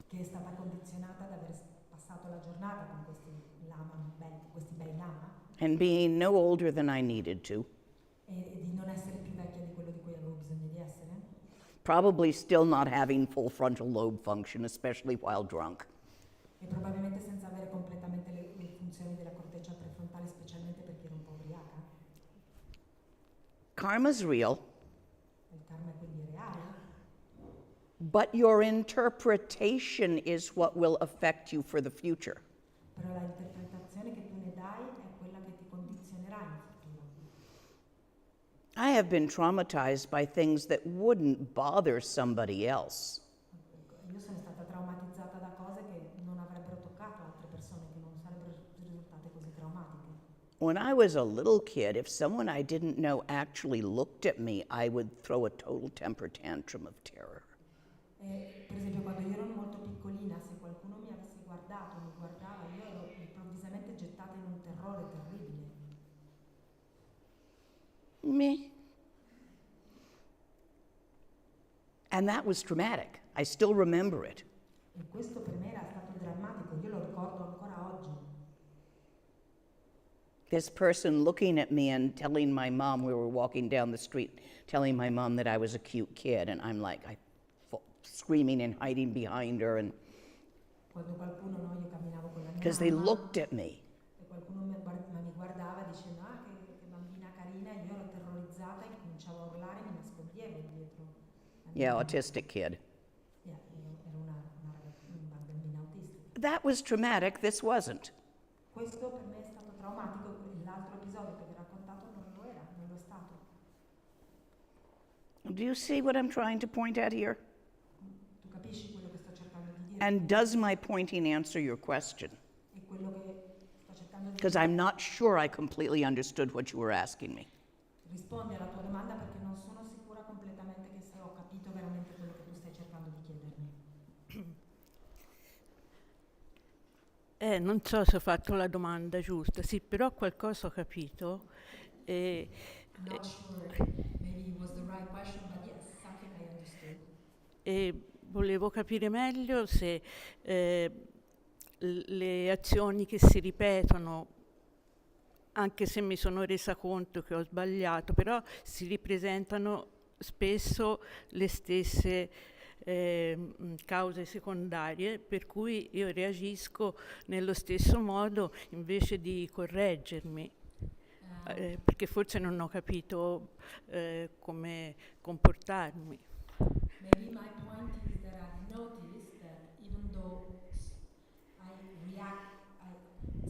che è stata condizionata da aver passato la giornata con questi bei lama and being no older than I needed to, e di non essere più vecchia di quello di cui avevo bisogno di essere, probably still not having full frontal lobe function, especially while drunk. e probabilmente senza avere completamente le funzioni della corteccia prefrontale, specialmente perché ero un po' ubriaca. Karma's real, Il karma quindi è reale, but your interpretation is what will affect you for the future. però la interpretazione che tu ne dai è quella che ti condizionerà in futuro. I have been traumatized by things that wouldn't bother somebody else. Io sono stata traumatizzata da cose che non avrebbero toccato altre persone, che non sarebbero risultate così traumatiche. When I was a little kid, if someone I didn't know actually looked at me, I would throw a total temper tantrum of terror. Per esempio, quando io ero molto piccolina, se qualcuno mi avesse guardato, mi guardava, io ero improvvisamente gettata in un terrore terribile. Me. And that was traumatic. I still remember it. E questo per me era stato drammatico, io lo ricordo ancora oggi. This person looking at me and telling my mom, we were walking down the street, telling my mom that I was a cute kid, and I'm like, screaming and hiding behind her, and Quando qualcuno, no, io camminavo con la mia because they mamma, looked at me. e qualcuno mi guardava dicendo, ah, che bambina carina, e io ero terrorizzata e cominciavo a urlare e mi nascondevo dietro. la mia Yeah, mamma. autistic kid. Yeah, ero una bambina autistica. That was traumatic. This wasn't. Questo per me è stato traumatico, l'altro episodio che vi ho raccontato non lo era, non lo è stato. Do you see what I'm trying to point at here? Tu capisci quello che sto cercando di dire? And does my pointing answer your question? E quello che sto cercando di Because I'm not sure I completely understood what you were asking me. risponde alla tua domanda, perché non sono sicura completamente che se ho capito veramente quello che tu stai cercando di chiedermi. Non so se ho fatto la domanda giusta, sì, però qualcosa ho capito. I'm not sure, maybe it was the right question, but yes, something I understood. E volevo capire meglio se le azioni che si ripetono, anche se mi sono resa conto che ho sbagliato, però si ripresentano spesso le stesse cause secondarie, per cui io reagisco nello stesso modo invece di correggermi. Perché forse non ho capito come comportarmi. Maybe my point is that I've noticed that even though I react,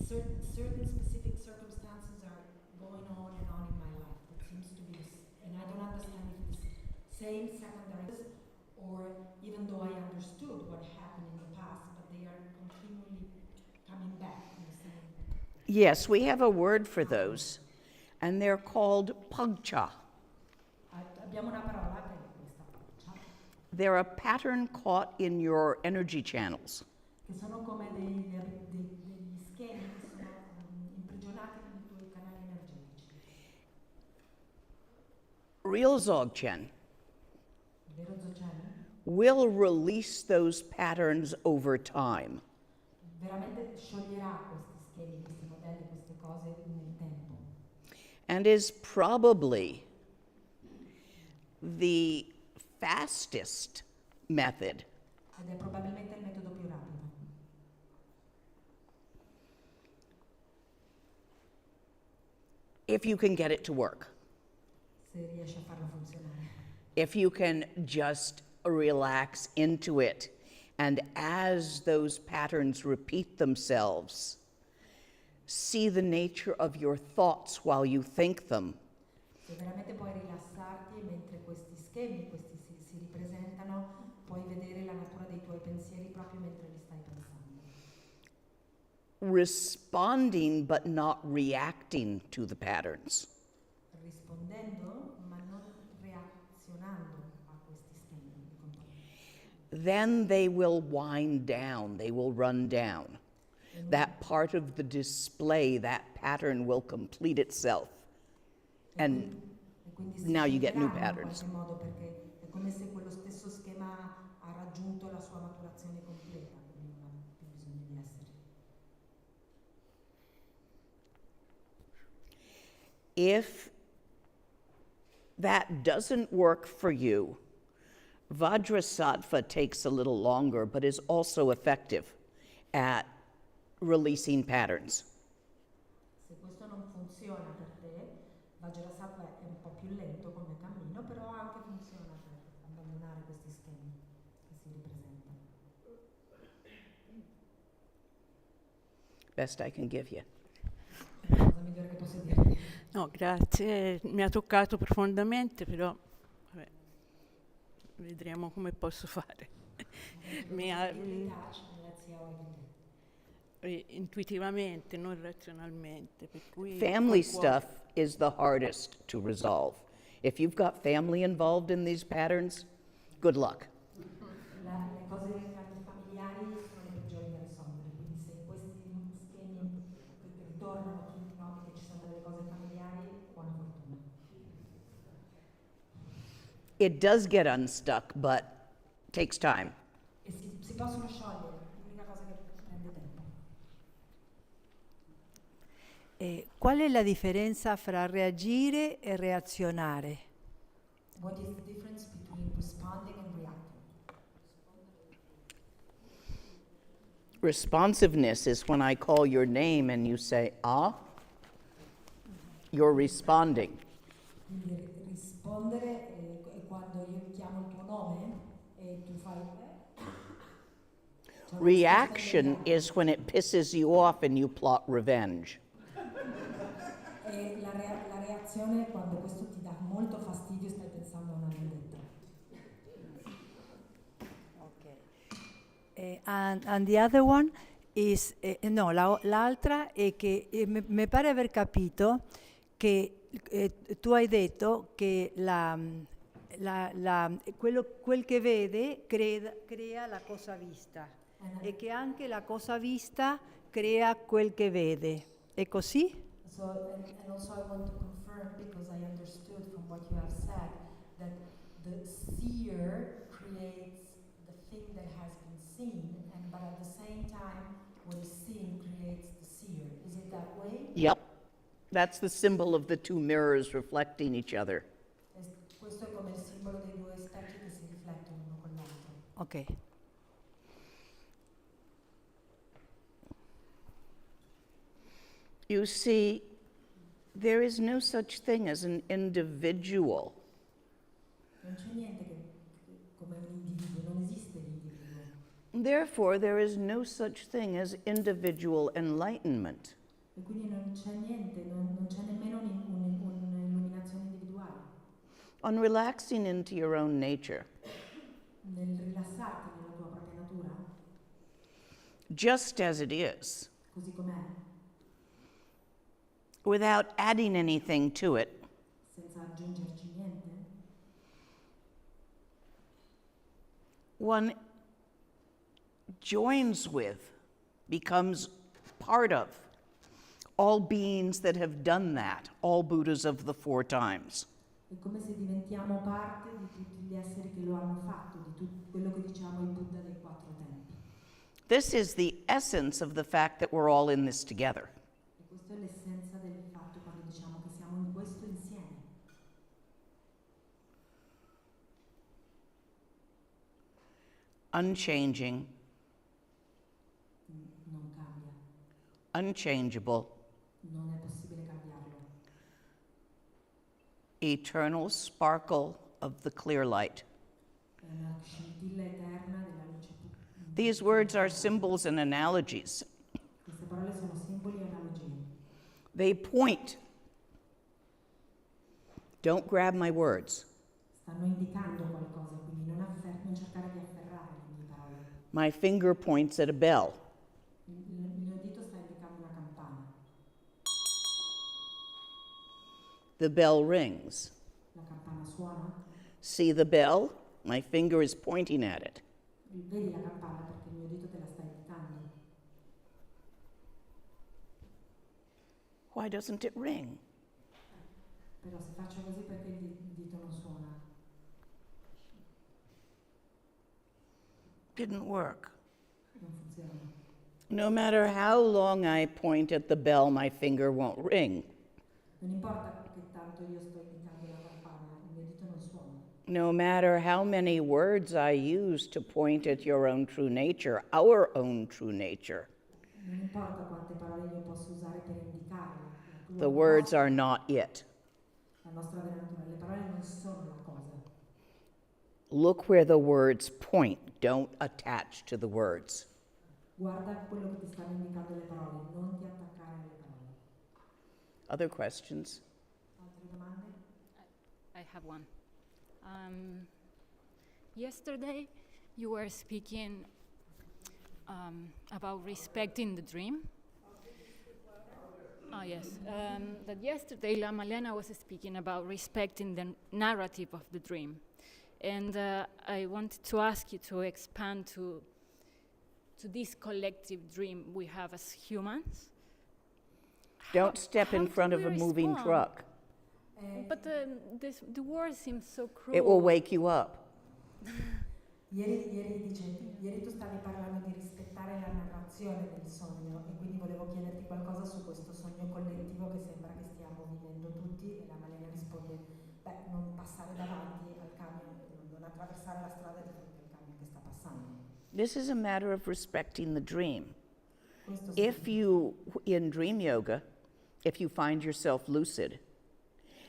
certain specific circumstances are going on in my life. It seems to be, and I don't understand if it's same secondary, or even though I understood what happened in the past, but they are continually coming back in the same. Yes, we have a word for those, and they're called pugcha. Abbiamo una parola per questa faccia, They're a pattern caught in your energy channels. che sono come degli schemi che sono imprigionati nei tuoi canali energetici. Real Dzogchen Il vero Dzogchen will release those patterns over time. veramente scioglierà questi schemi, questi modelli, queste cose nel tempo. And is probably the fastest method ed è probabilmente il metodo più rapido. if you can get it to work. Se riesci a farlo funzionare. If you can just relax into it, and as those patterns repeat themselves, see the nature of your thoughts while you think them. Se veramente puoi rilassarti mentre questi schemi, questi si ripresentano, puoi vedere la natura dei tuoi pensieri proprio mentre li stai pensando. Responding but not reacting to the patterns. Rispondendo, ma non reazionando a questi schemi di comportamento. Then they will wind down, they will run down. That part of the display, that pattern will complete itself. And E quindi si now you get new sciogleranno patterns. in qualche modo, perché è come se quello stesso schema ha raggiunto la sua maturazione completa, quindi non ha più bisogno di essere. If that doesn't work for you, Vajrasattva takes a little longer, but is also effective at releasing patterns. Se questo non funziona per te, Vajrasattva è un po' più lento come cammino, però anche funziona per abbandonare questi schemi che si ripresentano. Best I can give you. La cosa migliore che posso dirti. No, grazie, mi ha toccato profondamente, però vabbè, vedremo come posso fare. Intuitivamente, non razionalmente. Per cui Family col cuore. stuff is the hardest to resolve. If you've got family involved in these patterns, good luck. Le cose familiari sono le peggiori da risolvere, quindi se in questi schemi ritornano, tu noti che ci sono delle cose familiari, buona fortuna. It does get unstuck, but takes time. E si possono sciogliere, l'unica cosa che prende tempo. Qual è la differenza fra reagire e reazionare? What is the difference between responding and reacting? Responsiveness is when I call your name and you say, ah, you're responding. Quindi rispondere è quando io chiamo il tuo nome e tu fai Cioè, Reaction is when it pisses you off and you plot revenge. E la reazione è quando questo ti dà molto fastidio e stai pensando a una vendetta. And the other one is, l'altra è che mi pare aver capito che tu hai detto che quel che vede crea la cosa vista e che anche la cosa vista crea quel che vede. È così? So, and also I want to confirm, because I understood from what you have said, that the seer creates the thing that has been seen, but at the same time, what is seen creates the seer. Is it that way? Yep. That's the symbol of the two mirrors reflecting each other. Questo è come il simbolo dei due specchi che si riflettono uno con l'altro. Ok. You see, there is no such thing as an individual. Non c'è niente come un individuo, non esiste l'individuo. Therefore, there is no such thing as individual enlightenment. E quindi non c'è niente, non c'è nemmeno un'illuminazione individuale. On relaxing into your own nature, Nel rilassarti nella tua propria natura, just as it is, così com'è, without adding anything to it, senza aggiungerci niente, one joins with, becomes part of, all beings that have done that, all Buddhas of the four times. è come se diventiamo parte di tutti gli esseri che lo hanno fatto, di tutto quello che diciamo il Buddha dei quattro tempi. This is the essence of the fact that we're all in this together. E questa è l'essenza del fatto quando diciamo che siamo in questo insieme. unchanging, non cambia, unchangeable, non è possibile cambiarlo. eternal sparkle of the clear light. È una scintilla eterna della luce. These words are symbols and analogies. Queste parole sono simboli e analogie. They point. Don't grab my words. Stanno indicando qualcosa, quindi non cercare di afferrare le mie parole. My finger points at a bell. Il mio dito sta indicando una campana. The bell rings. La campana suona. See the bell? My finger is pointing at it. Vedi la campana perché il mio dito te la sta indicando. Why doesn't it ring? Però se faccio così perché il dito non suona. Didn't work. Non funziona. No matter how long I point at the bell, my finger won't ring. Non importa che tanto io sto indicando la campana, il mio dito non suona. No matter how many words I use to point at your own true nature, our own true nature, Non importa quante parole io posso usare per indicarla. the words are not it. La nostra vera natura. Le parole non sono la cosa. Look where the words point. Don't attach to the words. Guarda quello che ti stanno indicando le parole, non ti attaccare alle parole. Other questions? Altre domande? I have one. Yesterday, you were speaking about respecting the dream. Oh, yes. That yesterday, Lamalena was speaking about respecting the narrative of the dream. And I wanted to ask you to expand to this collective dream we have as humans. Don't step in how front do of we a moving respond? truck. But the word seems so cruel. It will wake you up. Ieri tu stavi parlando di rispettare la narrazione del sogno e quindi volevo chiederti qualcosa su questo sogno collettivo che sembra che stiamo vivendo tutti e la Malena risponde, non passare davanti al camion, non attraversare la strada di fronte al camion che sta passando. This is a matter of respecting the dream. Questo If you, in dream yoga, if you find yourself lucid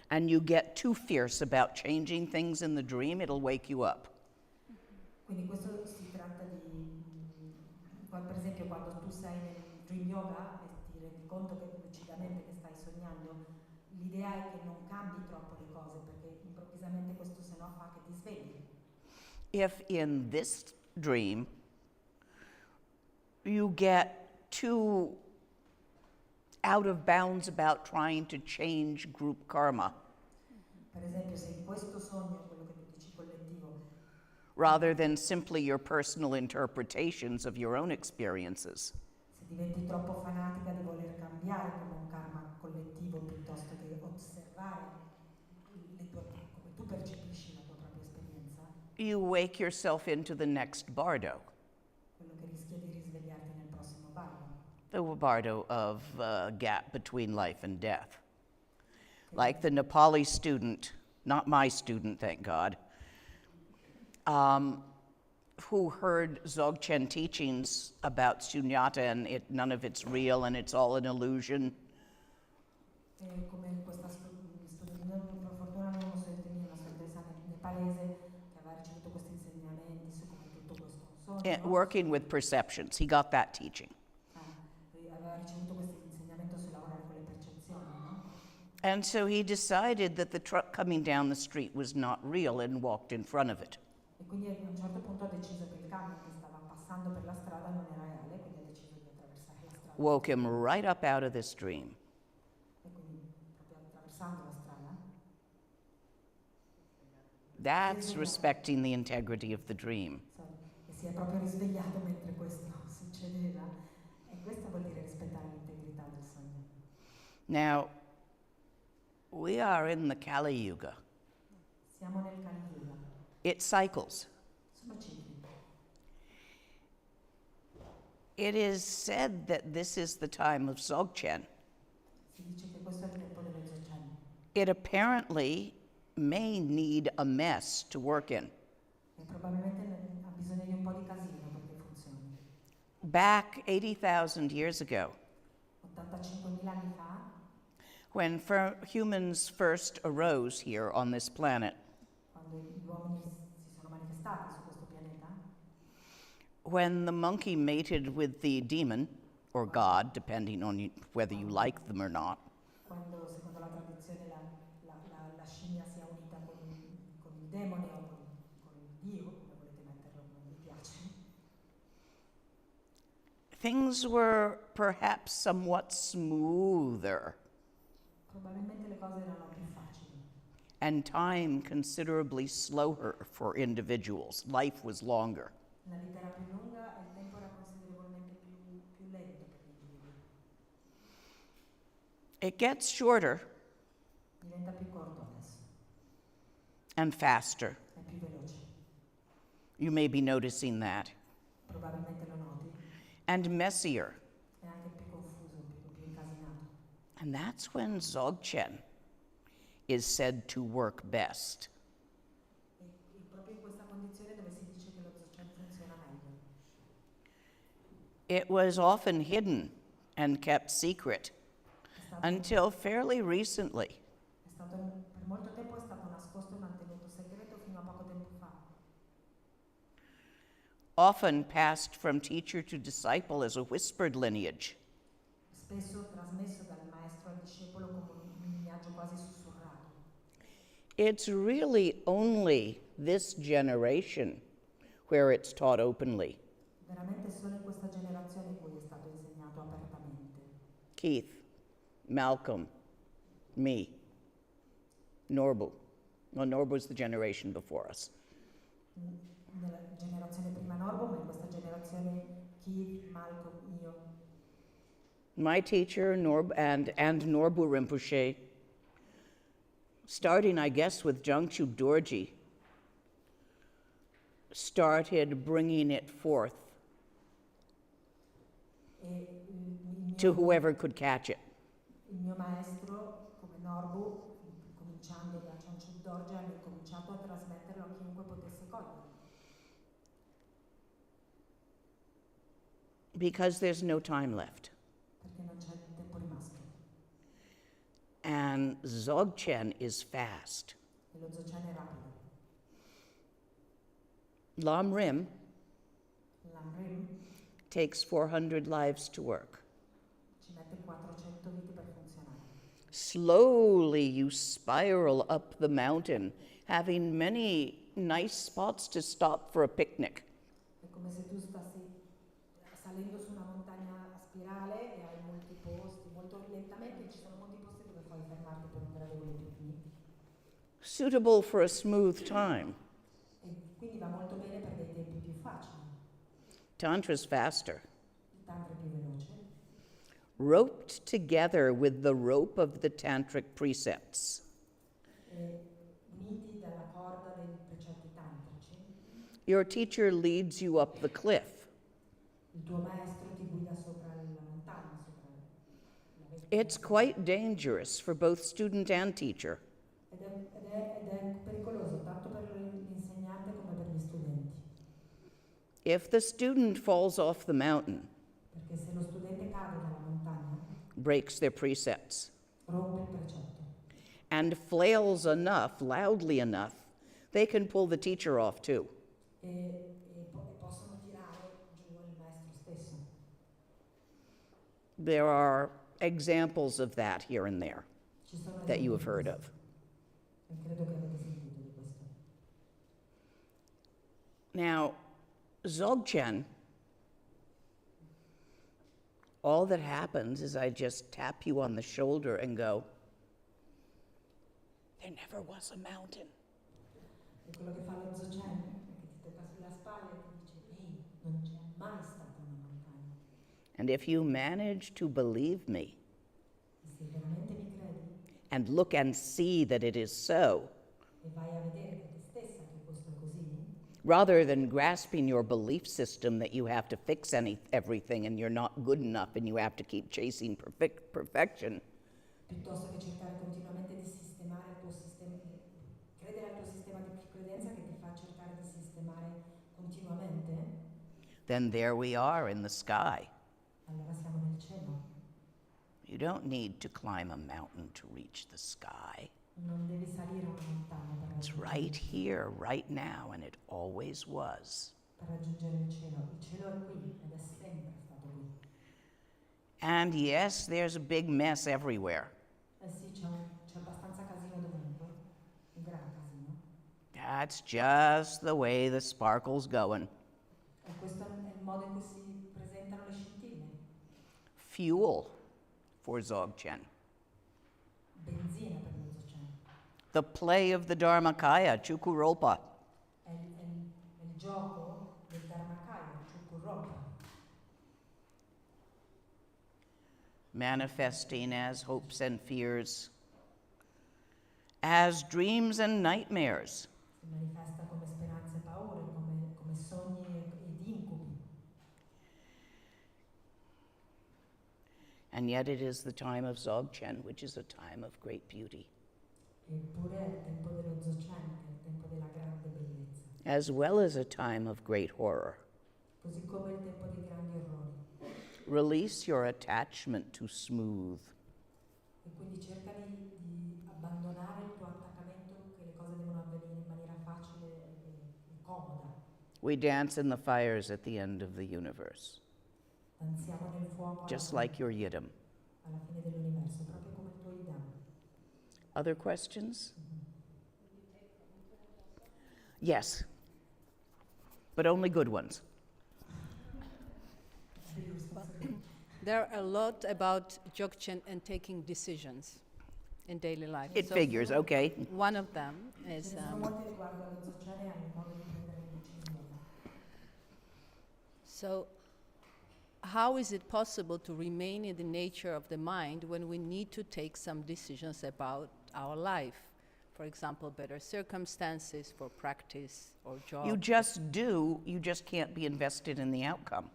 and you get too fierce about changing things in the dream, it'll wake you up. Quindi questo si tratta di, per esempio quando tu sei nel dream yoga e ti rendi conto che lucidamente che stai sognando, l'idea è che non cambi troppo le cose perché improvvisamente questo se no fa che ti svegli. If in this dream you get too out of bounds about trying to change group karma, Per esempio se in questo sogno, quello che tu dici collettivo, rather than simply your personal interpretations of your own experiences, se diventi troppo fanatica di voler cambiare come un karma collettivo piuttosto che osservare come tu percepisci la tua propria esperienza, you wake yourself into the next bardo, quello che rischia di risvegliarti nel prossimo bardo. the bardo of gap between life and death. Like the Nepali student, not my student, thank God, who heard Dzogchen teachings about sunyata and none of it's real and it's all an illusion. Come questa studentessa, per fortuna non una studentessa nepalese che aveva ricevuto questi insegnamenti su come tutto questo è un sogno, Working with perceptions, he got that teaching. aveva ricevuto questo insegnamento su lavorare con le percezioni, no? And so he decided that the truck coming down the street was not real and walked in front of it. E quindi a un certo punto ha deciso che il camion che stava passando per la strada non era reale, quindi ha deciso di attraversare la strada. Woke him right up out of this dream. E quindi proprio attraversando la strada. That's respecting the integrity of the dream. E si è proprio risvegliato mentre questo succedeva. E questo vuol dire rispettare l'integrità del sogno. Now, we are in the Kali Yuga. Siamo nel Kali Yuga. It cycles. Sono cicli. It is said that this is the time of Dzogchen. Si dice che questo è il tempo dello Dzogchen. It apparently may need a mess to work in. E probabilmente ha bisogno di un po' di casa Back 80,000 years ago, 85.000 anni fa, when humans first arose here on this planet, quando gli uomini si sono manifestati su questo pianeta, when the monkey mated with the demon, or God, depending on whether you like them or not, quando secondo la tradizione la scimmia si è unita con il demone o con il Dio, come volete metterlo, come vi piace, things were perhaps somewhat smoother probabilmente le cose erano più facili and time considerably slower for individuals. Life was longer. la vita era più lunga e il tempo era considerevolmente più lento per gli individui. It gets shorter Diventa più corto adesso, and faster. è più veloce, You may be noticing that. probabilmente lo noti, And messier. è anche più confuso, più incasinato. And that's when Dzogchen is said to work best. E proprio in questa condizione dove si dice che lo Dzogchen funziona meglio. It was often hidden and kept secret È stato, until fairly recently. per molto tempo è stato nascosto e mantenuto segreto fino a poco tempo fa. Often passed from teacher to disciple as a whispered lineage. Spesso trasmesso dal maestro al discepolo come un lignaggio quasi sussurrato. It's really only this generation where it's taught openly. Veramente solo in questa generazione in cui è stato insegnato apertamente. Keith, Malcolm, me, Norbu. Well, Norbu's the generation before us. Nella generazione prima Norbo, ma in questa generazione Keith, Malcolm, io. My teacher, and Norbu Rinpoche, starting, I guess, with Jangchu Dorji, started bringing it forth E to whoever could catch it. il mio maestro, come Norbu, cominciando da Chanchu Dorje, ha cominciato a trasmetterlo a chiunque potesse cogliere. Because there's no time left. Perché non c'è tempo rimasto. And Dzogchen is fast. E lo Dzogchen è rapido. Lam Rim L'Amrim takes 400 lives to work. ci mette 400 vite per funzionare. Slowly you spiral up the mountain, having many nice spots to stop for a picnic. È come se tu stassi salendo su una montagna a spirale e hai molti posti, molto lentamente ci sono molti posti dove puoi fermarti per un gradevole picnic. Suitable for a smooth time. E quindi va molto bene per dei tempi più facili. Tantra's faster. Il tantra è più veloce. Roped together with the rope of the tantric precepts. Uniti dalla corda dei precetti tantrici, Your teacher leads you up the cliff. il tuo maestro ti guida sopra la montagna, sopra la vetta. It's quite dangerous for both student and teacher. Ed è pericoloso tanto per l'insegnante come per gli studenti, If the student falls off the mountain, perché se lo studente cade dalla montagna, breaks their precepts, rompe il precetto and flails enough, loudly enough, they can pull the teacher off too. e possono tirare giù il maestro stesso. There are examples of that here and there Ci sono that you have esempi heard di of. questo. E credo che avete sentito di questo. Now, Dzogchen, all that happens is I just tap you on the shoulder and go, there never was a mountain. E quello che fa lo Dzogchen è che ti tocca sulla spalla e ti dice, ehi, non c'è mai stata una montagna. And if you manage to believe me E se veramente mi credi and look and see that it is so, e vai a vedere per te stessa che questo è così, rather than grasping your belief system that you have to fix everything and you're not good enough and you have to keep chasing perfection, piuttosto che cercare continuamente di sistemare il tuo sistema, credere al tuo sistema di credenza che ti fa cercare di sistemare continuamente, then there we are in the sky. allora siamo nel cielo. You don't need to climb a mountain to reach the sky. Non devi salire una montagna It's per right raggiungere, here, right now, and it always was. per raggiungere il cielo. Il cielo è qui ed è sempre stato qui. And yes, there's a big mess everywhere. Eh sì, c'è abbastanza casino dovunque, un gran casino. That's just the way the sparkle's going. E questo è il modo in cui si presentano le scintille. Fuel for Dzogchen. Benzina per lo Dzogchen. The play of the Dharmakaya, Chukuropa. È il gioco del Dharmakaya, Chukuropa, Manifesting as hopes and fears, as dreams and nightmares. si manifesta come speranze e paure, come sogni ed incubi. And yet it is the time of Dzogchen, which is a time of great beauty, Eppure è il tempo dello Dzogchen, che è il tempo della grande bellezza, as well as a time of great horror. così come il tempo dei grandi orrori. Release your attachment to smooth. E quindi cerca di abbandonare il tuo attaccamento che le cose devono avvenire in maniera facile e comoda. We dance in the fires at the end of the universe, Danziamo nel fuoco just like your Yidam. alla fine dell'universo, proprio come il tuo idam. Other questions? Yes, but only good ones. There are a lot about Dzogchen and taking decisions in daily life. It So figures, okay. one of them is Ce ne sono molti riguardo allo Dzogchen e al modo di prendere le decisioni. so how is it possible to remain in the nature of the mind when we need to take some decisions about our life? For example, better circumstances for practice or job. You just do, you just can't be invested in the outcome.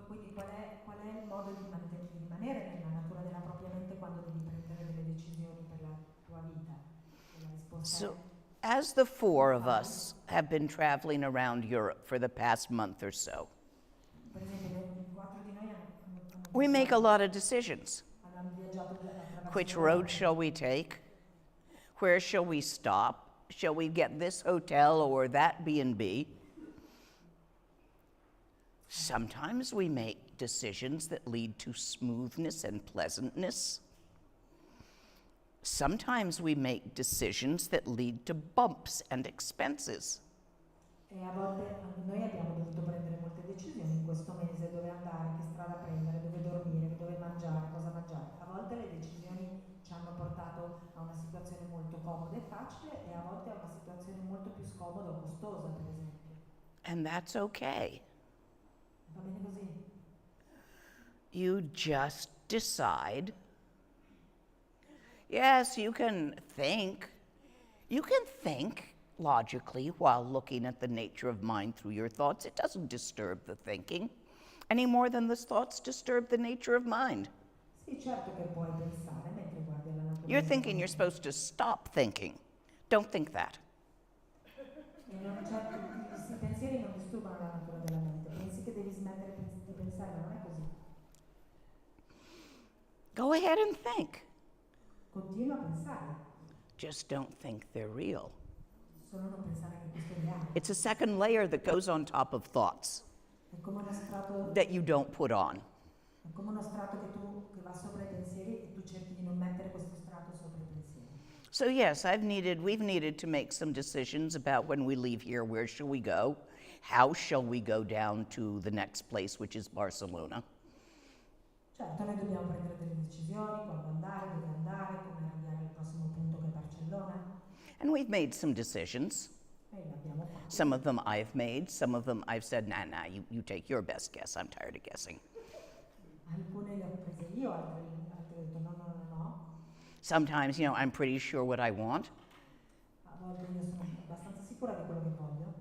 Quindi qual è il modo di rimanere nella natura della propria mente quando devi prendere delle decisioni per la tua vita? E la risposta So, as the four of us have been traveling around Europe for the past month or so, per esempio, i quattro di noi hanno we make a lot of decisions. viaggiato attraverso Which l'Europa. road shall we take? Where shall we stop? Shall we get this hotel or that B&B? Sometimes we make decisions that lead to smoothness and pleasantness. Sometimes we make decisions that lead to bumps and expenses. E a volte noi abbiamo dovuto prendere molte decisioni in questo mese, dove andare, che strada prendere, dove dormire, dove mangiare, cosa mangiare. A volte le decisioni ci hanno portato a una situazione molto comoda e facile e a volte a una situazione molto più scomoda o costosa, per esempio. And that's okay. Va bene così? You just decide. Yes, you can think. You can think logically while looking at the nature of mind through your thoughts. It doesn't disturb the thinking any more than the thoughts disturb the nature of mind. Sì, certo che puoi pensare mentre guardi alla natura. You're thinking you're supposed to stop thinking. Don't think that. E questi pensieri non disturbano la natura della mente. Pensi che devi smettere di pensare, ma non è così. Go ahead and think. Continua a pensare, Just don't think they're real. solo non pensare che questo è reale. It's a second layer that goes on top of thoughts È come uno strato, that you don't put on. è come uno strato che va sopra i pensieri e tu cerchi di non mettere questo strato sopra i pensieri. So yes, we've needed to make some decisions about when we leave here, where shall we go? How shall we go down to the next place, which is Barcelona? Certo, noi dobbiamo prendere delle decisioni, quando andare, dove andare, come arrivare al prossimo punto che è Barcellona. And we've made some decisions. E l'abbiamo fatto. Some of them I've made, some of them I've said, nah, you take your best guess. I'm tired of guessing. Alcune le ho prese io, altre ho detto no. Sometimes, I'm pretty sure what I want. A volte io sono abbastanza sicura di quello che voglio.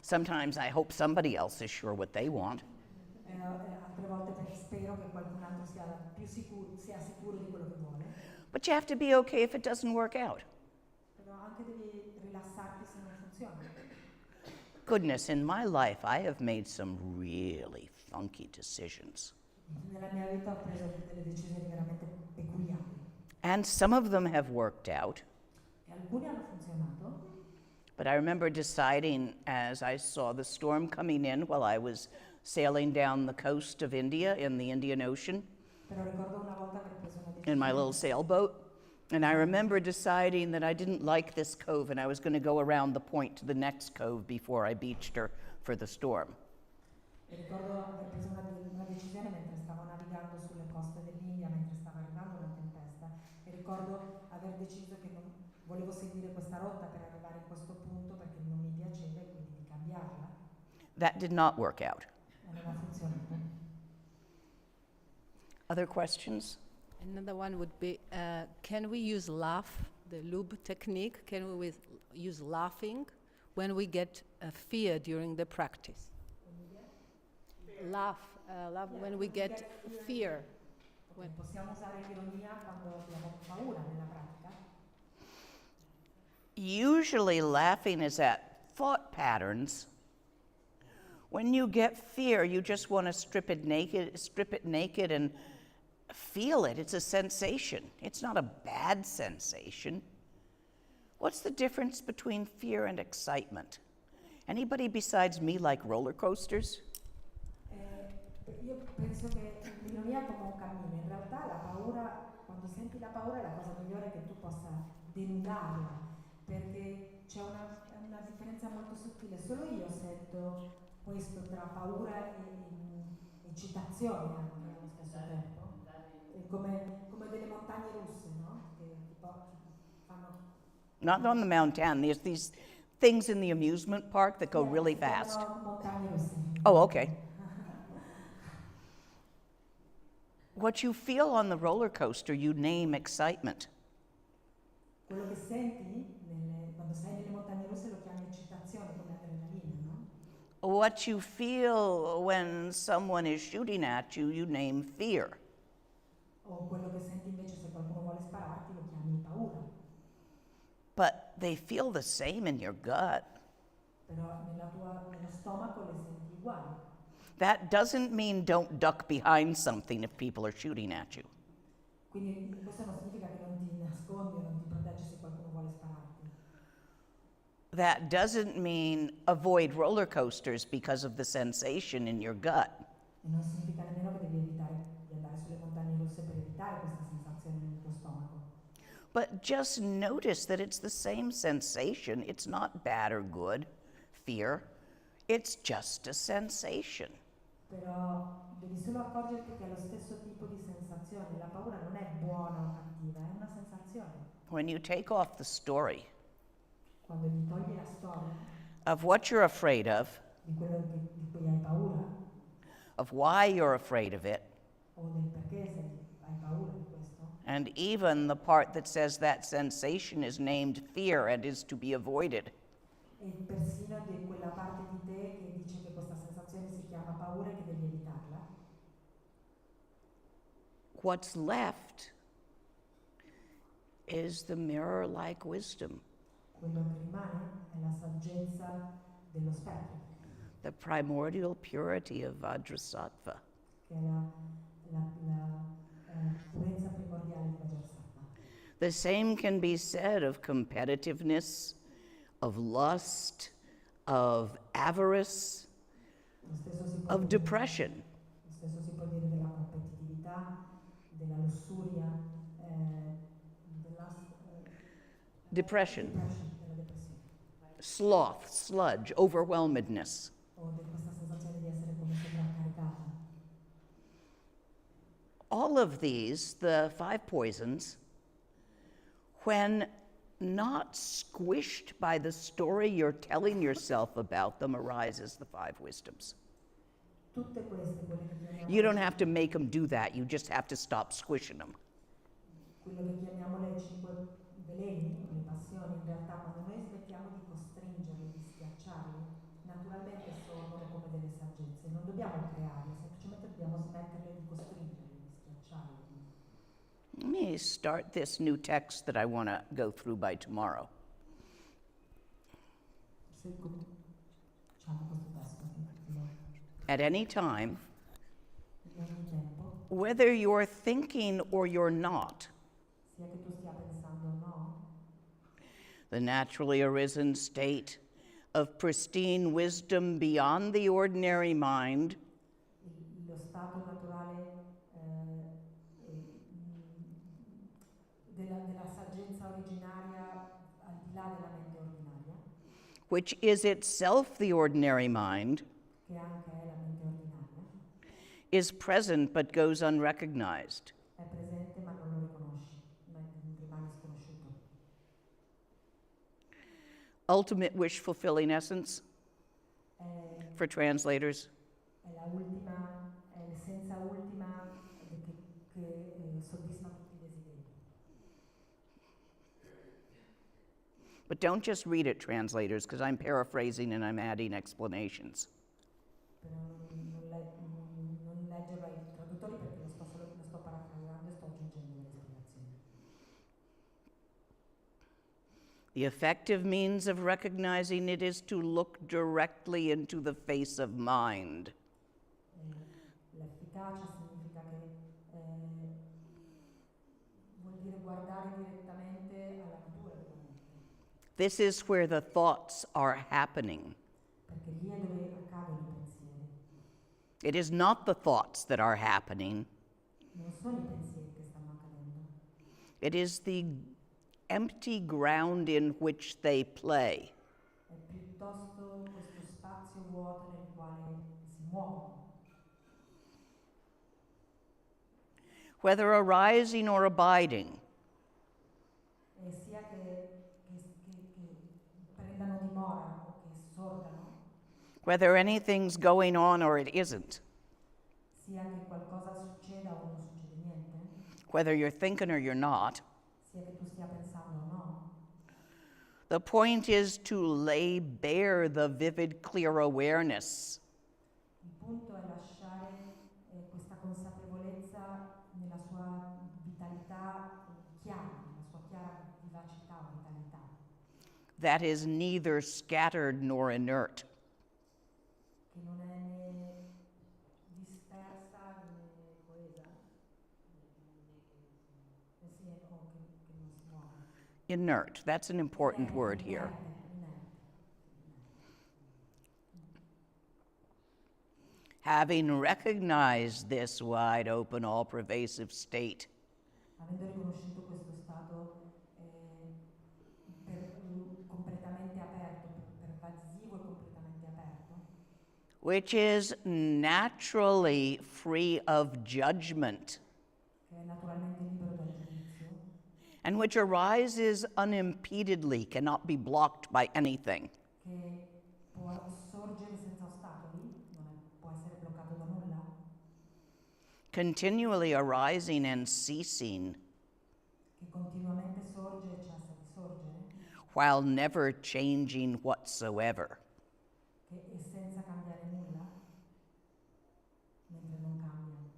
Sometimes I hope somebody else is sure what they want. Altre volte spero che qualcun altro sia sicuro di quello che vuole. But you have to be okay if it doesn't work out. Però anche devi rilassarti se non funziona. Goodness, in my life, I have made some really funky decisions. Nella mia vita ho preso delle decisioni veramente peculiari And some of them have worked out. e alcune hanno funzionato, But I remember deciding as I saw the storm coming in while I was sailing down the coast of India in the Indian Ocean però ricordo una volta aver preso una in my decisione little sailboat. And I remember deciding that I didn't like this cove and I was going to go around the point to the next cove before I beached her for the storm. e ricordo aver preso una decisione mentre stavo navigando sulle coste dell'India, mentre stava arrivando una tempesta e ricordo aver deciso che non volevo seguire questa rotta per arrivare in questo punto perché non mi piaceva e quindi di cambiarla That did not work out. e non ha funzionato. Other questions? Another one would be, can we use laugh, the lube technique? Can we use laughing when we get fear during the practice? Laugh when we get fear. When Possiamo usare l'ironia quando abbiamo paura nella pratica? Usually laughing is at thought patterns. When you get fear, you just want to strip it naked and feel it. It's a sensation. It's not a bad sensation. What's the difference between fear and excitement? Anybody besides me like roller coasters? Io penso che l'ironia è come un cammino, in realtà la paura, quando senti la paura è la cosa migliore che tu possa denudarla, perché c'è una differenza molto sottile, solo io sento questo tra paura e eccitazione anche allo stesso tempo, è come delle montagne russe, no? Che fanno... Not on the mountain. There's these things in the amusement park that go really fast. Montagne russe. Oh, okay. What you feel on the roller coaster, you name excitement. Quello che senti quando sei nelle montagne russe lo chiami eccitazione, come adrenalina, no? What you feel when someone is shooting at you, you name fear. O quello che senti invece se qualcuno vuole spararti lo chiami paura. But they feel the same in your gut. Però nello stomaco le senti uguali. That doesn't mean don't duck behind something if people are shooting at you. Quindi questo non significa che non ti nascondi o non ti proteggi se qualcuno vuole spararti. That doesn't mean avoid roller coasters because of the sensation in your gut. E non significa nemmeno che devi evitare di andare sulle montagne russe per evitare questa sensazione nel tuo stomaco. But just notice that it's the same sensation. It's not bad or good, fear. It's just a sensation. Però devi solo accorgerti che è lo stesso tipo di sensazione. La paura non è buona o cattiva, è una sensazione. When you take off the story Quando gli togli la storia of what you're afraid of, di quello di cui hai paura, of why you're afraid of it, o del perché hai paura di questo, and even the part that says that sensation is named fear and is to be avoided, e persino di quella parte di te che dice che questa sensazione si chiama paura e che devi evitarla, what's left is the mirror-like wisdom, quello che rimane è la saggezza dello specchio, the primordial purity of Vajrasattva. che è la purezza primordiale di Vajrasattva. The same can be said of competitiveness, of lust, of avarice, Lo stesso si può of dire- depression. Lo stesso si può dire della competitività, della lussuria, Depression, della depressione, sloth, sludge, overwhelmedness. o di questa sensazione di essere come sovraccaricata. All of these, the 5 poisons, when not squished by the story you're telling yourself about them, arise as the 5 wisdoms. Tutte queste, quelle che chiamiamo, You don't have to make them do that, you just have to stop squishing them. quello che chiamiamo le 5 veleni, le passioni, in realtà quando noi smettiamo di costringerle, di schiacciarle, naturalmente sorgono come delle saggezze. Non dobbiamo crearle, semplicemente dobbiamo smetterle di costringerle, di schiacciarle. Let me start this new text that I want to go through by tomorrow. Se diciamo questo testo, at any time, in ogni tempo, whether you're thinking or you're not. sia che tu stia pensando o no, The naturally arisen state of pristine wisdom beyond the ordinary mind lo stato naturale della saggezza originaria al di là della mente ordinaria, which is itself the ordinary mind, che anche è la mente ordinaria, is present but goes unrecognized. è presente ma non lo riconosci, ma rimane sconosciuto. Ultimate wish fulfilling essence È, for translators. è la ultima, è l'essenza ultima che soddisfa tutti i desideri. But don't just read it, translators, because I'm paraphrasing and I'm adding explanations. Però non leggerlo ai traduttori perché lo sto parafrasando e sto aggiungendo delle spiegazioni. The effective means of recognizing it is to look directly into the face of mind. L'efficacia significa che vuol dire guardare direttamente alla natura della mente, This is where the thoughts are happening. perché lì è dove accadono i pensieri. It is not the thoughts that are happening. Non sono i pensieri che stanno accadendo, It is the empty ground in which they play. è piuttosto questo spazio vuoto nel quale si muovono, Whether arising or abiding, e sia che prendano dimora o che sorgano, whether anything's going on or it isn't, sia che qualcosa succeda o non succede niente, whether you're thinking or you're not. sia che tu stia pensando o no. The point is to lay bare the vivid, clear awareness Il punto è lasciare questa consapevolezza nella sua vitalità chiara, nella sua chiara vivacità o vitalità, that is neither scattered nor inert. che non è né dispersa né coesa, sì, o che non si muove. Inert, that's an important word here. Inerte. Having recognized this wide open, all pervasive state, Avendo riconosciuto questo stato completamente aperto, pervasivo e completamente aperto, which is naturally free of judgment, che è naturalmente libero dal giudizio, and which arises unimpededly, cannot be blocked by anything. che può sorgere senza ostacoli, può essere bloccato da nulla, Continually arising and ceasing, che continuamente sorge e cessa di sorgere, while never changing whatsoever. che è senza cambiare nulla, mentre non cambia.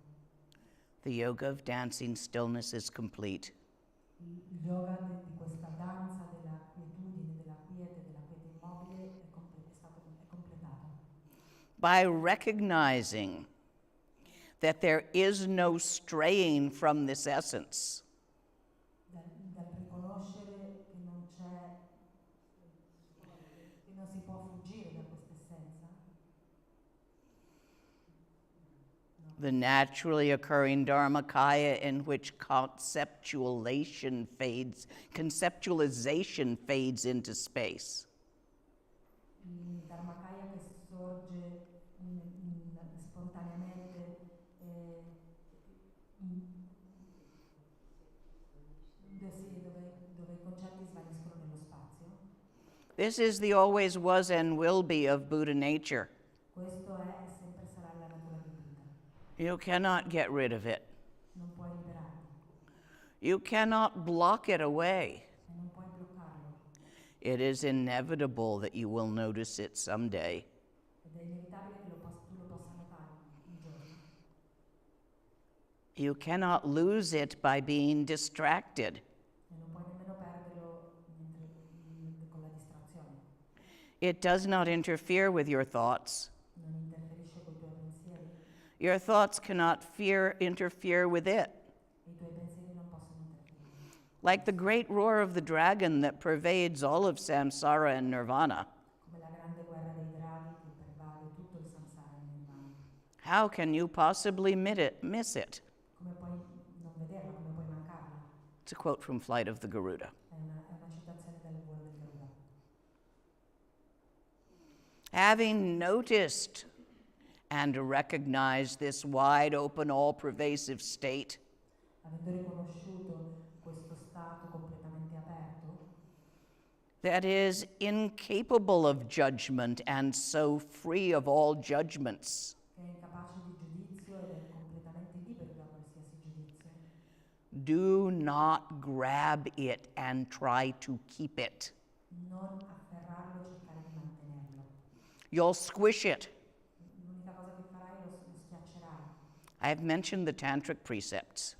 The yoga of dancing stillness is complete. Il yoga di questa danza della quietudine, della quiete immobile è completato. By recognizing that there is no straying from this essence, Dal riconoscere che non c'è, che non si può fuggire da questa essenza, the naturally occurring dharmakaya in which conceptualization fades into space. il Dharmakaya che sorge spontaneamente, dove i concetti svaniscono nello spazio. This is the always was and will be of Buddha nature. Questo è e sempre sarà la natura di Buddha. You cannot get rid of it. Non puoi liberarti You cannot block it away. e non puoi bloccarlo. It is inevitable that you will notice it someday. Ed è inevitabile che tu lo possa notare un giorno. You cannot lose it by being distracted. E non puoi nemmeno perderlo con la distrazione. It does not interfere with your thoughts. non interferisce con i tuoi pensieri Your thoughts cannot interfere with it. e i tuoi pensieri non possono interferire. Like the great roar of the dragon that pervades all of samsara and nirvana. Come la grande guerra dei draghi che pervade tutto il samsara e il nirvana. How can you possibly miss it? Come puoi non vederla, come puoi mancarla? It's a quote from Flight of the Garuda. È una citazione del volo del Garuda. Having noticed and recognized this wide open, all-pervasive state, Avendo riconosciuto questo stato completamente aperto, that is incapable of judgment and so free of all judgments, che è incapace di giudizio ed è completamente libero da qualsiasi giudizio, do not grab it and try to keep it. non afferrarlo e cercare di mantenerlo. You'll squish it. L'unica cosa che farai lo schiaccerai. I have mentioned the tantric precepts.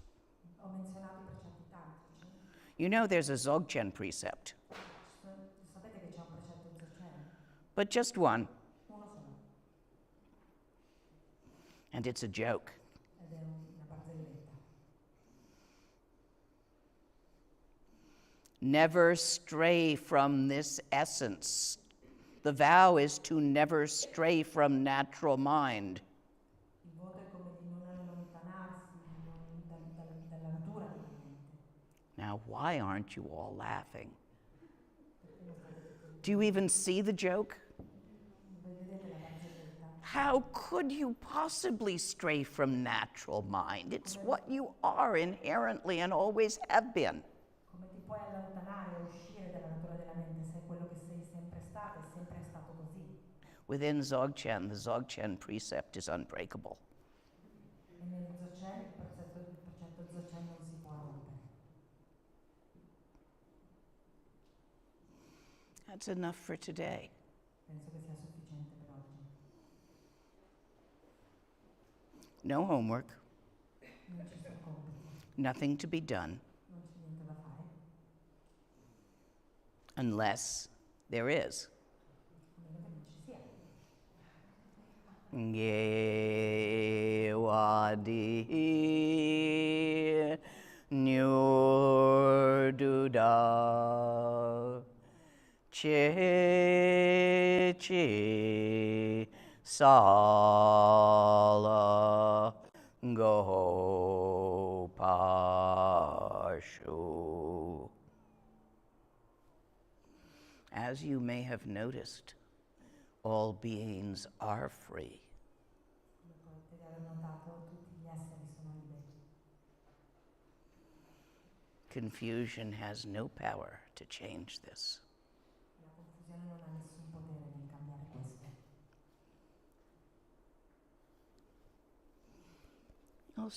Ho menzionato i precetti tantrici. You know there's a Dzogchen precept, Sapete che c'è un precetto Dzogchen? but just one, Uno solo, and it's a joke. ed è una barzelletta. Never stray from this essence. The vow is to never stray from natural mind. Il voto è come di non allontanarsi dalla natura della mente. Now, why aren't you all laughing? Do you even see the joke? Vedete la barzelletta? How could you possibly stray from natural mind? It's what you are inherently and always have been. Come ti puoi allontanare o uscire dalla natura della mente? Sei quello che sei sempre stato, è sempre stato così. Within Dzogchen, the Dzogchen precept is unbreakable. E nel Dzogchen il precetto Dzogchen non si può rompere. That's enough for today. Penso che sia sufficiente per oggi. No homework, Non ci sono compiti, nothing to be done, non c'è niente da fare, unless there is. a meno che non ci sia. Ye wadi nyur duda che chi sala go pashu. As you may have noticed, all beings are free. Come potete aver notato, tutti gli esseri sono liberi. Confusion has no power to change this. La confusione non ha nessun